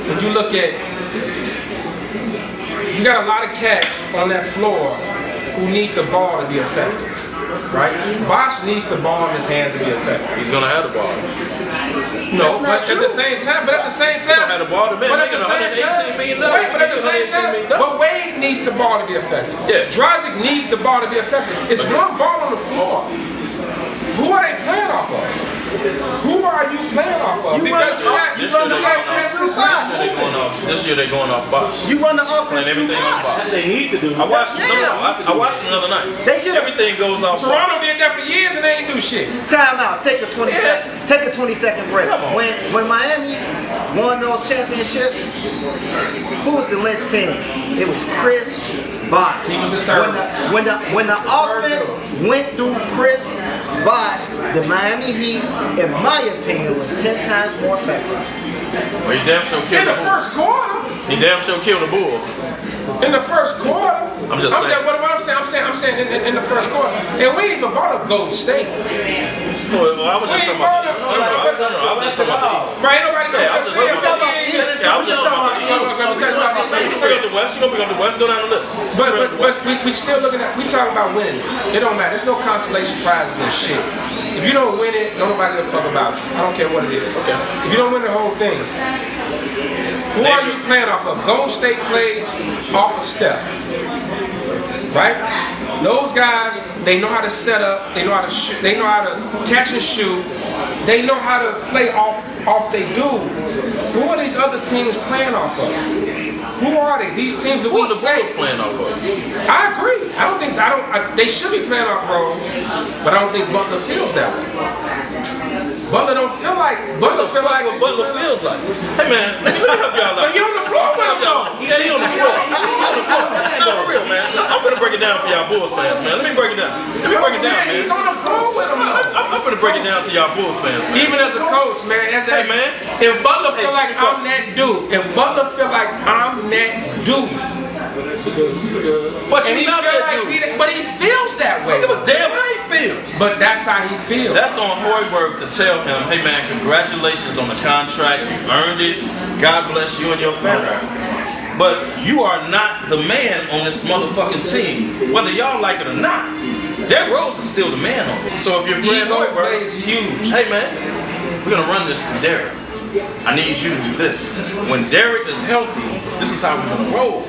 when you look at. You got a lot of cats on that floor who need the ball to be effective, right? Bosh needs the ball in his hands to be effective. He's gonna have the ball. No, but at the same time, He don't have the ball to make $118 million. Wait, but at the same time, but Wade needs the ball to be effective. Yeah. Dragic needs the ball to be effective. It's one ball on the floor. Who are they playing off of? Who are you playing off of? This year they're going off Bosh. You run the offense and everything on Bosh. That's what they need to do. I watched them the other night. They should. Everything goes off Toronto Bosh. did that for years and they ain't do shit. Time out. Take a 20-second. Take a 20-second break. When Miami won those championships, who was the linchpin? It was Chris Bosh. He was the third. When the offense went through Chris Bosh, the Miami Heat, in my opinion, was 10 times more effective. Well, you damn sure killed In the first quarter. He damn sure killed the Bulls. In the first quarter. I'm just saying. What I'm saying in the first quarter. And we ain't even bought up Golden State. Well, I was just talking about the East. No, I was just talking about the East. Right, ain't nobody Yeah, I was just talking about the East. Yeah, I was just talking about the East. You bring up the West, you're going to bring up the West, go down the list. But we still looking at, we talking about winning. It don't matter. There's no consolation prizes and shit. If you don't win it, don't nobody give a fuck about you. I don't care what it is. Okay. If you don't win the whole thing, who are you playing off of? Golden State plays off of Steph. Right? Those guys, they know how to set up, they know how to shoot, they know how to catch and shoot, they know how to play off they dude. Who are these other teams playing off of? Who are they? These teams that Who we are the say. Bulls playing off of? I agree. They should be playing off roles, but I don't think Butler feels that way. Butler don't feel like. Butler feel like what Butler feels like. Hey man, let me help y'all out. But he on the floor with him though. Yeah, he on the floor. He on the floor. No, for real, man. I'm gonna break it down for y'all Bulls fans, man. Let me break it down. Let me break it down, man. He's on the floor with him though. I'm gonna break it down to y'all Bulls fans, man. Even as a coach, man. Hey, man. If Butler feel like speak up. I'm that dude, if Butler feel like I'm that dude, But and you not that dude. but he feels that way. I don't give a damn how he feels. But that's how he feels. That's on Hoiberg to tell him, hey man, congratulations on the contract. You earned it. God bless you and your family. But you are not the man on this motherfucking team, whether y'all like it or not. Derrick Rose is still the man on it. So if your friend Ego Hoiberg, plays huge. hey man, we're gonna run this through Derrick. I need you to do this. When Derrick is healthy, this is how we're gonna roll.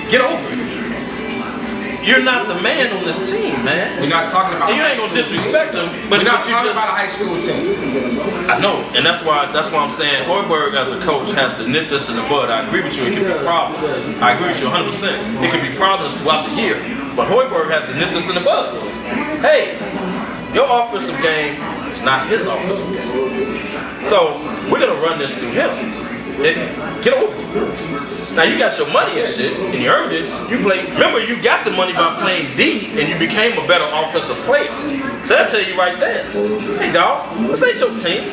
Get over it. You're not the man on this team, man. We're not talking about. And you ain't gonna disrespect him, but We're not you talking just. about a high school team. I know, and that's why I'm saying Hoiberg as a coach has to nip this in the bud. I agree with you. It can be problems. I agree with you 100%. It can be problems throughout the year, but Hoiberg has to nip this in the bud. Hey, your offensive game is not his offensive game, so we're gonna run this through him. Get over it. Now you got your money and shit, and you earned it. You play. Remember, you got the money by playing D, and you became a better offensive player. So that tell you right there. Hey, dog, this ain't your team.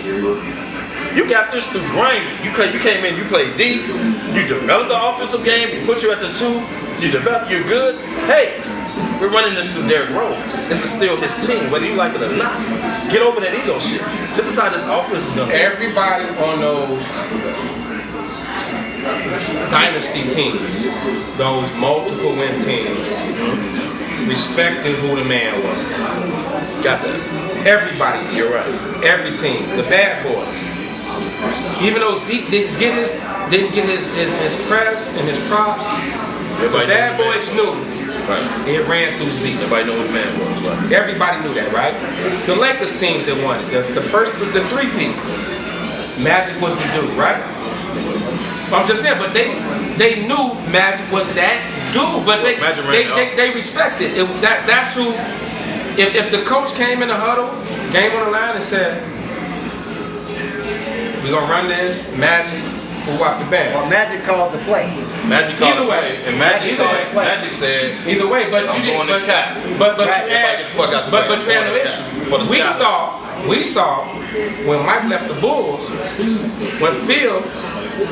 You got this through grinding. You came in, you played D. You developed the offensive game. We put you at the 2. You developed. You're good. Hey, we're running this through Derrick Rose. This is still his team, whether you like it or not. Get over that ego shit. This is how this offense is gonna be. Everybody on those dynasty teams, those multiple win teams, respected who the man was. Got that. Everybody. You're right. Every team. The bad boys. Even though Zeke didn't get his press and his props, the bad boys knew. Right. It ran through Zeke. Everybody know who the man was, right? Everybody knew that, right? The Lakers teams that won it, the three-peat, Magic was the dude, right? I'm just saying, but they knew Magic was that dude, but they respected it. That's who. If the coach came in the huddle, game on the line, and said, "We're gonna run this," Magic will walk the band. Well, Magic called the play. Magic called Either the way. play, and Magic said, Either way, but I'm you going didn't. to cap. But you Everybody had, get the fuck out the but way. you had no I'm going to issue. cap. For the We saw when Mike left the Bulls, when Phil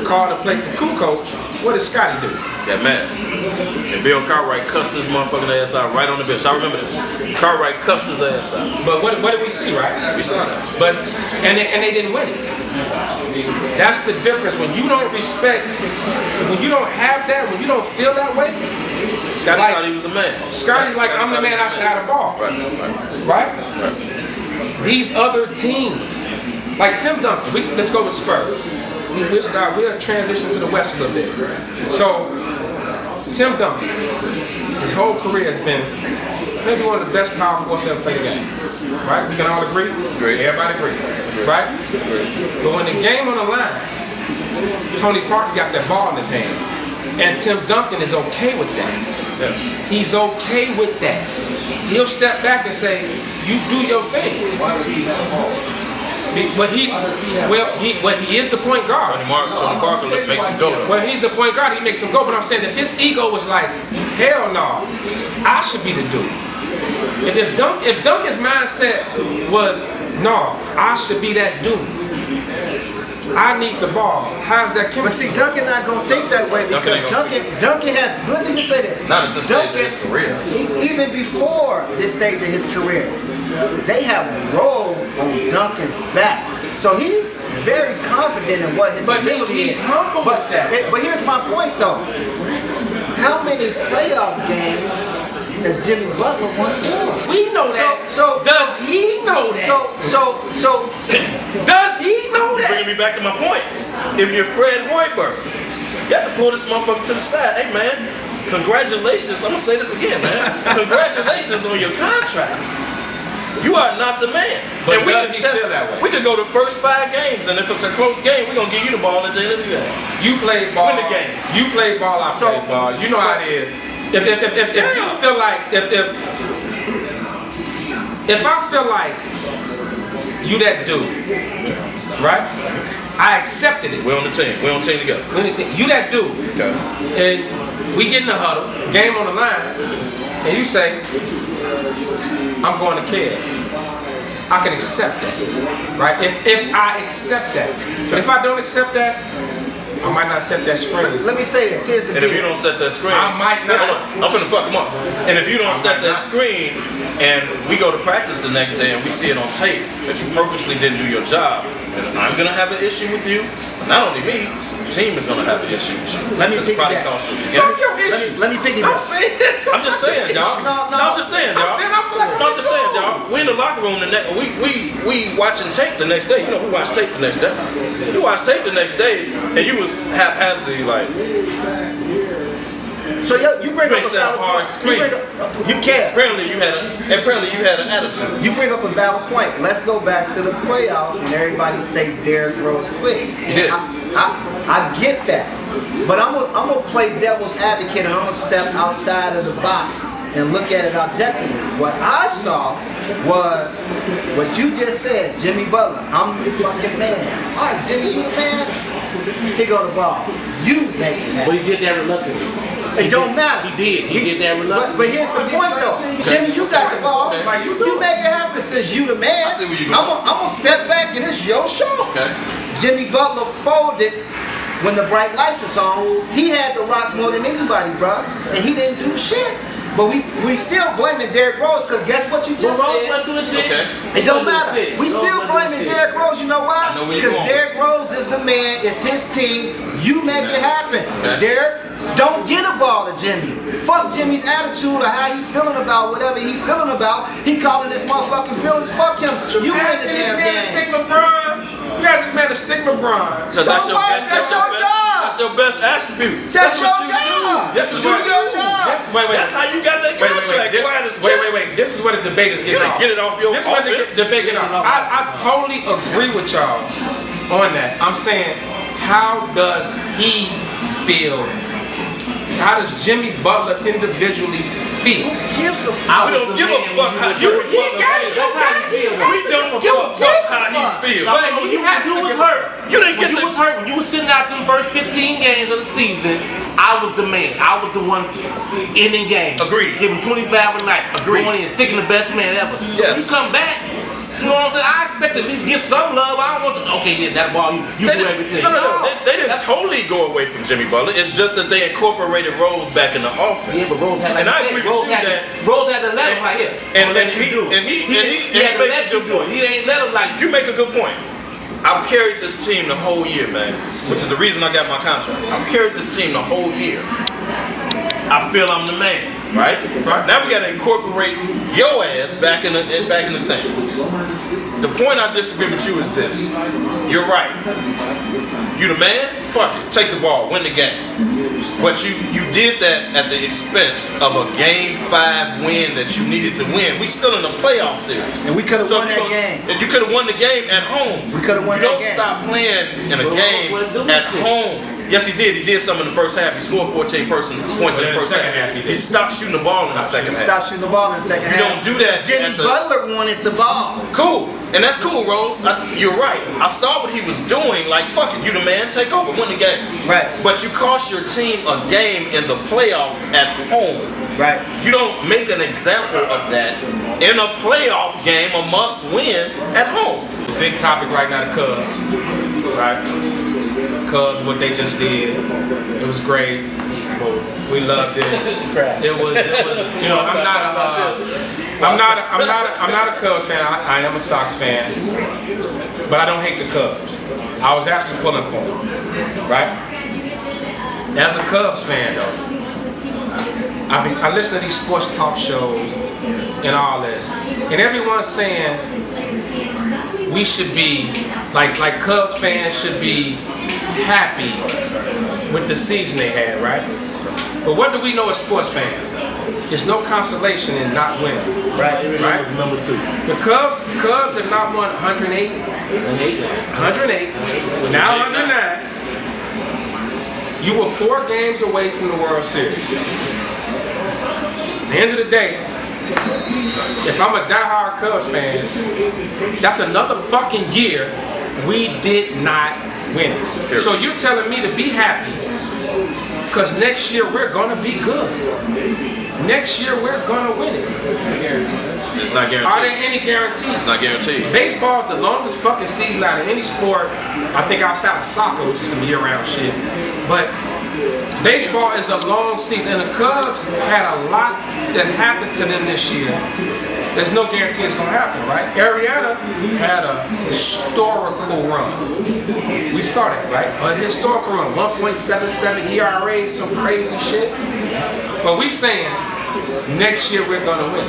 called to play for Kukoc, what did Scotty do? Got mad. And Bill Cartwright cussed this motherfucking ass out right on the bench. I remember that. Cartwright cussed his ass out. But what did we see, right? We saw that. But and they didn't win it. That's the difference. When you don't respect, when you don't have that, when you don't feel that way. Scotty like, thought he was the man. Scotty's like, I'm the man, I should have the ball. Right? These other teams, like Tim Duncan, let's go with Spurs. We'll transition to the West a little bit. So, Tim Duncan, his whole career has been maybe one of the best power forwards ever played the game. Right? We can all agree? Agree. Everybody agree. Right? But when the game on the line, Tony Parker got that ball in his hands. And Tim Duncan is okay with that. Yeah. He's okay with that. He'll step back and say, you do your thing. But he is the point guard. Tony Parker makes him go. Well, he's the point guard. He makes him go. But I'm saying, if his ego was like, hell no, I should be the dude. If Duncan's mindset was, no, I should be that dude, I need the ball. How's that But chemistry? see, Duncan not gonna think that way because Duncan has. Let me just say this. Not at this stage of his career. Even before this stage of his career, they have rolled on Duncan's back. So he's very confident in what his ability he's is. humble with that. But here's my point though. How many playoff games has Jimmy Butler won for? We know that. So does he know that? So does he know that? Bringing me back to my point. If you're Fred Hoiberg, you have to pull this motherfucker to the side. Hey man, congratulations. I'm gonna say this again, man. Congratulations on your contract. You are not the man. But and does he feel that way? We could go the first 5 games, and if it's a close game, we're gonna give you the ball at the end of the game. You played ball. Win the game. You played ball. I played ball. You know how it is. If you feel like if I feel like you that dude, right? I accepted it. We're on the team. We're on the team together. You that dude. Okay. And we get in the huddle, game on the line, and you say, I'm going to care. I can accept that, right? If I accept that. But if I don't accept that, I might not set that screen. let me say this. Here's the And deal. if you don't set that screen, I might not. Hold on, I'm finna fuck him up. And if you don't set that screen, and we go to practice the next day and we see it on tape that you purposely didn't do your job, then I'm gonna have an issue with you. But not only me, the team is gonna have an issue with you. Let me Because it probably piggyback. costs us to get Fuck it. your issues. Let me piggyback. I'm I'm just saying, y'all. I'm just saying, y'all. I'm saying I feel like I'm just saying, y'all. We in the locker room the next. We watching tape the next day. You know, we watch tape the next day. You watch tape the next day, and you was haphazardly like. So you bring up a set a valid hard point. screen. You care. Apparently you had an attitude. You bring up a valid point. Let's go back to the playoffs when everybody say Derrick Rose quit. He did. I get that, but I'm gonna play devil's advocate and I'm gonna step outside of the box and look at it objectively. What I saw was what you just said, Jimmy Butler. I'm the fucking man. All right, Jimmy, you the man. Here go the ball. You make it happen. But he did that reluctantly. It don't matter. He did. He did that reluctantly. But here's the point though. Jimmy, you got the ball. Okay. You make it happen since you the man. I see where you going. I'm gonna step back and it's your show. Okay. Jimmy Butler folded when the bright lights was on. He had to rock more than anybody, bro. And he didn't do shit. But we still blaming Derrick Rose because guess what you just said? Okay. It don't matter. We still blaming Derrick Rose. You know why? I know where you're Because going. Derrick Rose is the man. It's his team. You make it happen. Okay. Derrick, don't get a ball to Jimmy. Fuck Jimmy's attitude or how he feeling about whatever he feeling about. He calling his motherfucking feelings. Fuck him. You win the damn game. You guys just made a stick LeBron. So what? That's your job. That's your best attribute. That's your what you job. do. That's what you Do your do. job. Wait. That's how you got that contract. Wait. This is where the debate is getting You didn't off. get it off your This is where offense. the debate getting off. I totally agree with y'all on that. I'm saying, how does he feel? How does Jimmy Butler individually feel? Gives a We don't give a fuck how Jimmy Butler feels. We don't give a fuck how he feels. But he has to was give- hurt. You didn't get When you was hurt, when you was sitting out them first 15 games of the season, I was the man. I was the one ending games. Agreed. Giving 25 a night. Agreed. Going in, sticking the best man ever. So when Yes. you come back, you know what I'm saying? I expect to at least get some love. I don't want to, okay, yeah, that ball, you do everything. No. They didn't totally go away from Jimmy Butler. It's just that they incorporated Rose back in the offense. Yeah, but Rose had like And I you agree said, with Rose you had that. Rose had to let him right here. And let he- you do it. and he had to makes let a you good do it. point. He ain't let him like You make a good point. I've carried this team the whole year, man, which is the reason I got my contract. I've carried this team the whole year. I feel I'm the man, right? Now we got to incorporate your ass back in the thing. The point I disagree with you is this: you're right. You the man? Fuck it. Take the ball. Win the game. But you did that at the expense of a Game 5 win that you needed to win. We still in the playoff series. And we could have won that game. And you could have won the game at home. We could have won You that don't game. stop playing in a game at home. Yes, he did. He did something in the first half. He scored 14 points in the first half. He stopped shooting the ball in the second half. Stop shooting the ball in the second half. You don't do that Jimmy at the- Butler wanted the ball. Cool. And that's cool, Rose. You're right. I saw what he was doing. Like, fuck it. You the man. Take over. Win the game. Right. But you cost your team a game in the playoffs at home. Right. You don't make an example of that in a playoff game, a must win at home. Big topic right now, the Cubs. right? Cubs, what they just did, it was great. We loved it. It was. You know, I'm not a Cubs fan. I am a Sox fan, but I don't hate the Cubs. I was actually pulling for them, right? As a Cubs fan, though, I listen to these sports talk shows and all this, and everyone's saying we should be like Cubs fans should be happy with the season they had, right? But what do we know as sports fans? There's no consolation in not winning. Right. Right. Was number 2. The Cubs have not won 108. 108. Now 109. You were 4 games away from the World Series. At the end of the day, if I'm a diehard Cubs fan, that's another fucking year we did not win it. So you're telling me to be happy because next year we're gonna be good. Next year we're gonna win it. It's not guaranteed. Are there any guarantees? It's not guaranteed. Baseball is the longest fucking season out of any sport. I think outside of soccer, which is some year-round shit. But baseball is a long season, and the Cubs had a lot that happened to them this year. There's no guarantee it's gonna happen, right? Arrieta had a historical run. We saw that, right? A historical run, 1.77 ERA, some crazy shit. But we saying next year we're gonna win.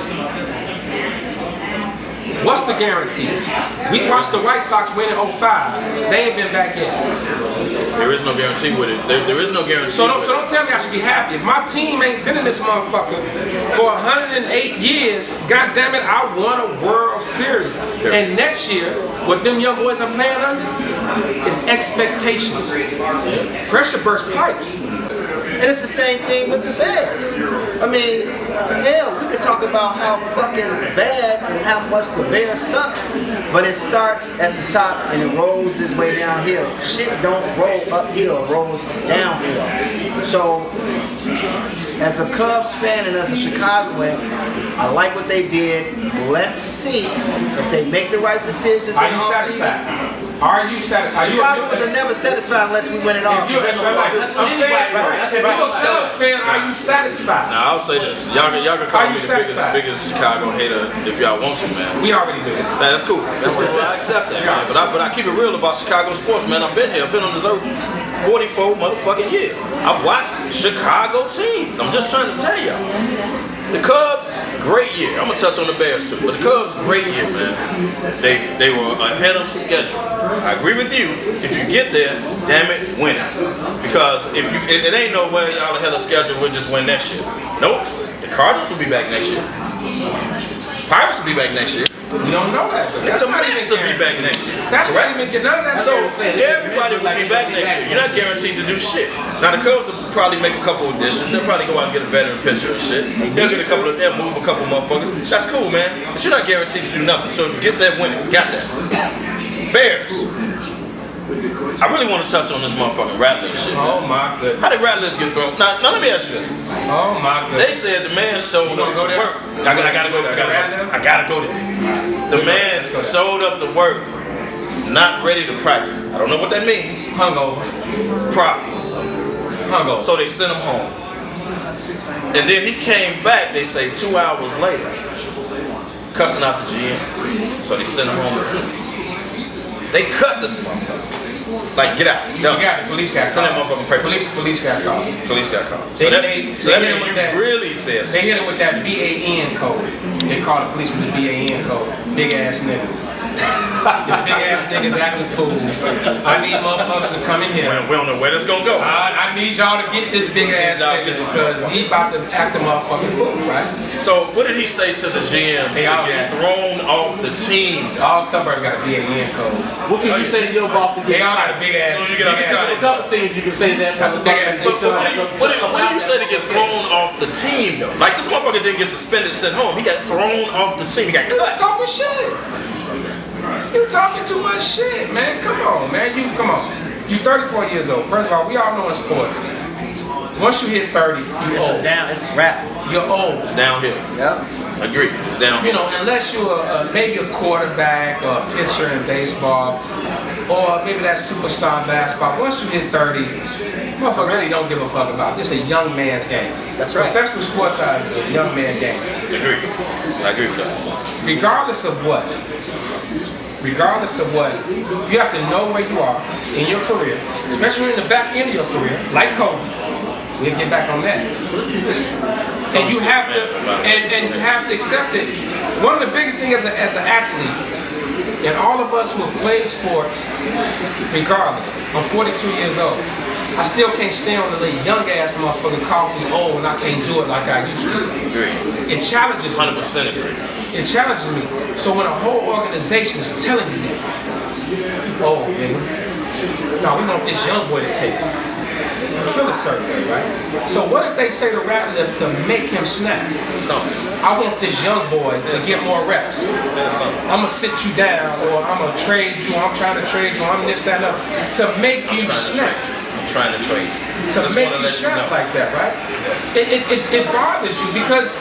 What's the guarantee? We watched the White Sox win in 05. They ain't been back yet. There is no guarantee with it. There is no guarantee. So don't tell me I should be happy. If my team ain't been in this motherfucker for 108 years, God damn it, I won a World Series. And next year, what them young boys are playing under is expectations. Pressure burst pipes. And it's the same thing with the Bears. I mean, hell, we could talk about how fucking bad and how much the Bears suck, but it starts at the top and it rolls its way downhill. Shit don't roll uphill, it rolls downhill. So, as a Cubs fan and as a Chicagoan, I like what they did. Let's see if they make the right decisions. Are you satisfied? Are you satisfied? Chicago was never satisfied unless we win it all. I'm saying, if you're a Cubs fan, are you satisfied? Now I'll say this: y'all can call me the biggest Chicago hater if y'all want to, man. We already do. Man, that's cool. That's cool. I accept that, man. But I keep it real about Chicago sports, man. I've been here. I've been on this earth 44 motherfucking years. I've watched Chicago teams. I'm just trying to tell y'all. The Cubs, great year. I'm gonna touch on the Bears too, but the Cubs, great year, man. They were ahead of schedule. I agree with you. If you get there, damn it, win it. Because if you, it ain't no way y'all ahead of schedule. We'll just win next year. Nope. The Cardinals will be back next year. Pirates will be back next year. We don't know that. But that's The Mets will be back next year. That's right. None of that. So everybody will be back next year. You're not guaranteed to do shit. Now the Cubs will probably make a couple additions. They'll probably go out and get a veteran pitcher and shit. They'll move a couple motherfuckers. That's cool, man. But you're not guaranteed to do nothing. So if you get that, win it. Got that. Bears. I really want to touch on this motherfucking Ratliff shit. Oh my goodness. How did Ratliff get thrown? Now let me ask you this. Oh my goodness. They said the man showed up to work. I gotta go there. I gotta go there. The man showed up to work, not ready to practice. I don't know what that means. Hungover. Probably. Hungover. So they sent him home. And then he came back, they say 2 hours later, cussing out the GM. So they sent him home again. They cut this motherfucker. Like, get out. Done. Police got Send that called. motherfucking paper. Police got called. Police got called. They that hit him with you that. really said They hit him with that BAN code. They called the police with the BAN code. Big ass nigga. This big ass nigga's acting a fool. I need motherfuckers to come in here. We don't know where this gonna go. I need y'all to get this big ass nigga because he about to act a motherfucking fool, right? So what did he say to the GM to get thrown off the team? All suburbs got a BAN code. What can you say to your boss to get? They all got a big ass. So you get out the There's a couple things you can say to that. That's a big ass. But what do you say to get thrown off the team though? Like this motherfucker didn't get suspended, sent home. He got thrown off the team. He got cut. Talking shit. You talking too much shit, man. Come on, man. You 34 years old. First of all, we all know in sports, Once you hit 30, you It's old. it's rap. You're old. It's downhill. Yep. Agree. It's downhill. You know, unless you're maybe a quarterback or a pitcher in baseball, or maybe that superstar in basketball. Once you hit 30, motherfucker really don't give a fuck about it. It's a young man's game. That's right. Professional sports side is a young man game. Agree. I agree with that. Regardless of what, you have to know where you are in your career, especially when you're in the back end of your career, like Kobe. We'll get back on that. And you have to, and you have to accept it. One of the biggest things as an athlete, and all of us who have played sports, regardless, I'm 42 years old. I still can't stand on the little young ass motherfucker call me old and I can't do it like I used to. Agree. It challenges me. 100% agree. It challenges me. So when a whole organization is telling you that, oh, nigga, no, we want this young boy to take it. You feel a certain way, right? So what if they say to Ratliff to make him snap? Something. I want this young boy to get more reps. Say something. I'm gonna sit you down, or I'm gonna trade you, I'm trying to trade you, I'm this, that, and other, to make you snap. I'm trying to trade you. To Just make wanna you let snap know. like that, right? It bothers you because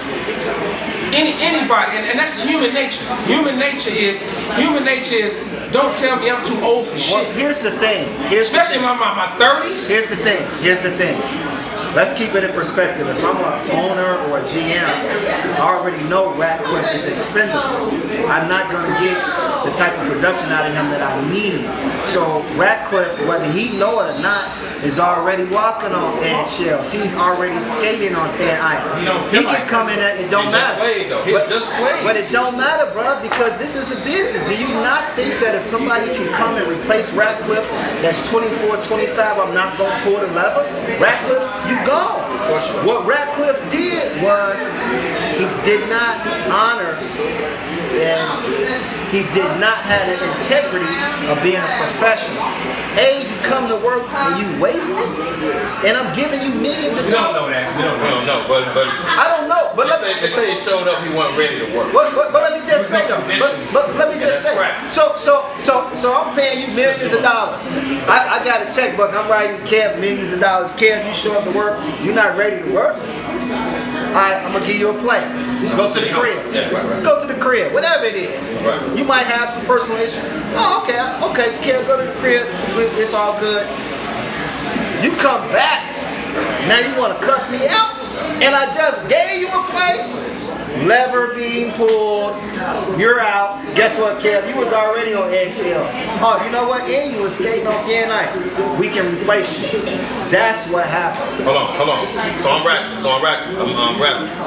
anybody, and that's human nature. Human nature is don't tell me I'm too old for Well, shit. here's the thing. Especially in my 30s. Here's the thing. Let's keep it in perspective. If I'm an owner or a GM, I already know Ratcliffe is expendable. I'm not going to get the type of production out of him that I need. So Ratcliffe, whether he know it or not, is already walking on eggshells. He's already skating on thin ice. He can come in and it don't matter. He just played. But it don't matter, bro, because this is a business. Do you not think that if somebody can come and replace Ratcliffe that's 24, 25, I'm not going to pull the lever? Ratcliffe, you gone. What Ratcliffe did was he did not honor and he did not have the integrity of being a professional. You come to work and you waste it, and I'm giving you millions of We don't dollars. know that. We don't know, but I don't know, but they say he showed up, he wasn't ready to work. But let me just say though. But let me just say. So I'm paying you millions of dollars. I got a checkbook. I'm writing Kev millions of dollars. Kev, you show up to work. You're not ready to work. All right, I'm gonna give you a plan. Go to the crib. Yeah, right. Go to the crib. Whatever it is. Right. You might have some personal issues. Oh, okay. Kev, go to the crib. It's all good. You come back. Now you want to cuss me out? And I just gave you a play. Lever being pulled, you're out. Guess what, Kev? You was already on eggshells. Oh, you know what? And you was skating on thin ice. We can replace you. That's what happened. Hold on. So I'm rapping.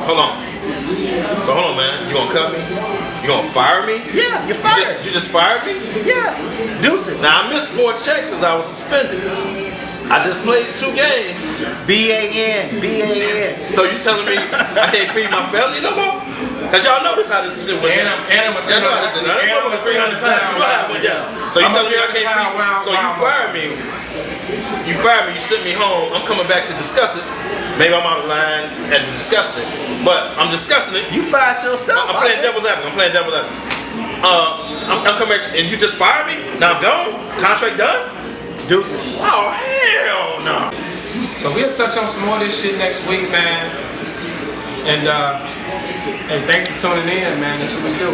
Hold on. So hold on, man. You gonna cut me? You gonna fire me? Yeah, you're fired. You just fired me? Yeah, deuces. Now I missed 4 checks because I was suspended. I just played 2 games. B-A-N. So you telling me I can't feed my family no more? Cause y'all notice how this shit went down. And I'm a Y'all know how this shit. Now this motherfucker 300 pounds. You know how it went down. So you telling me I can't feed? So you fired me. You fired me. You sent me home. I'm coming back to discuss it. Maybe I'm out of line as discussing it, but I'm discussing it. You fired yourself. I'm playing devil's advocate. I'm coming back and you just fired me. Now I'm gone. Contract done. Deuces. Oh hell no. So we'll touch on some more of this shit next week, man. And hey, thanks for tuning in, man. That's what we do.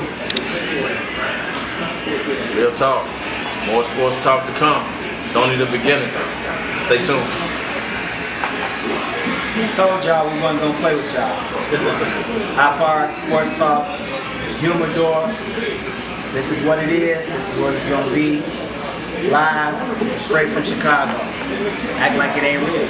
Real talk. More sports talk to come. It's only the beginning. Stay tuned. I told y'all we wasn't gonna play with y'all. High Park, Sports Talk, Humidor. This is what it is. This is what it's gonna be. Live, straight from Chicago. Act like it ain't real.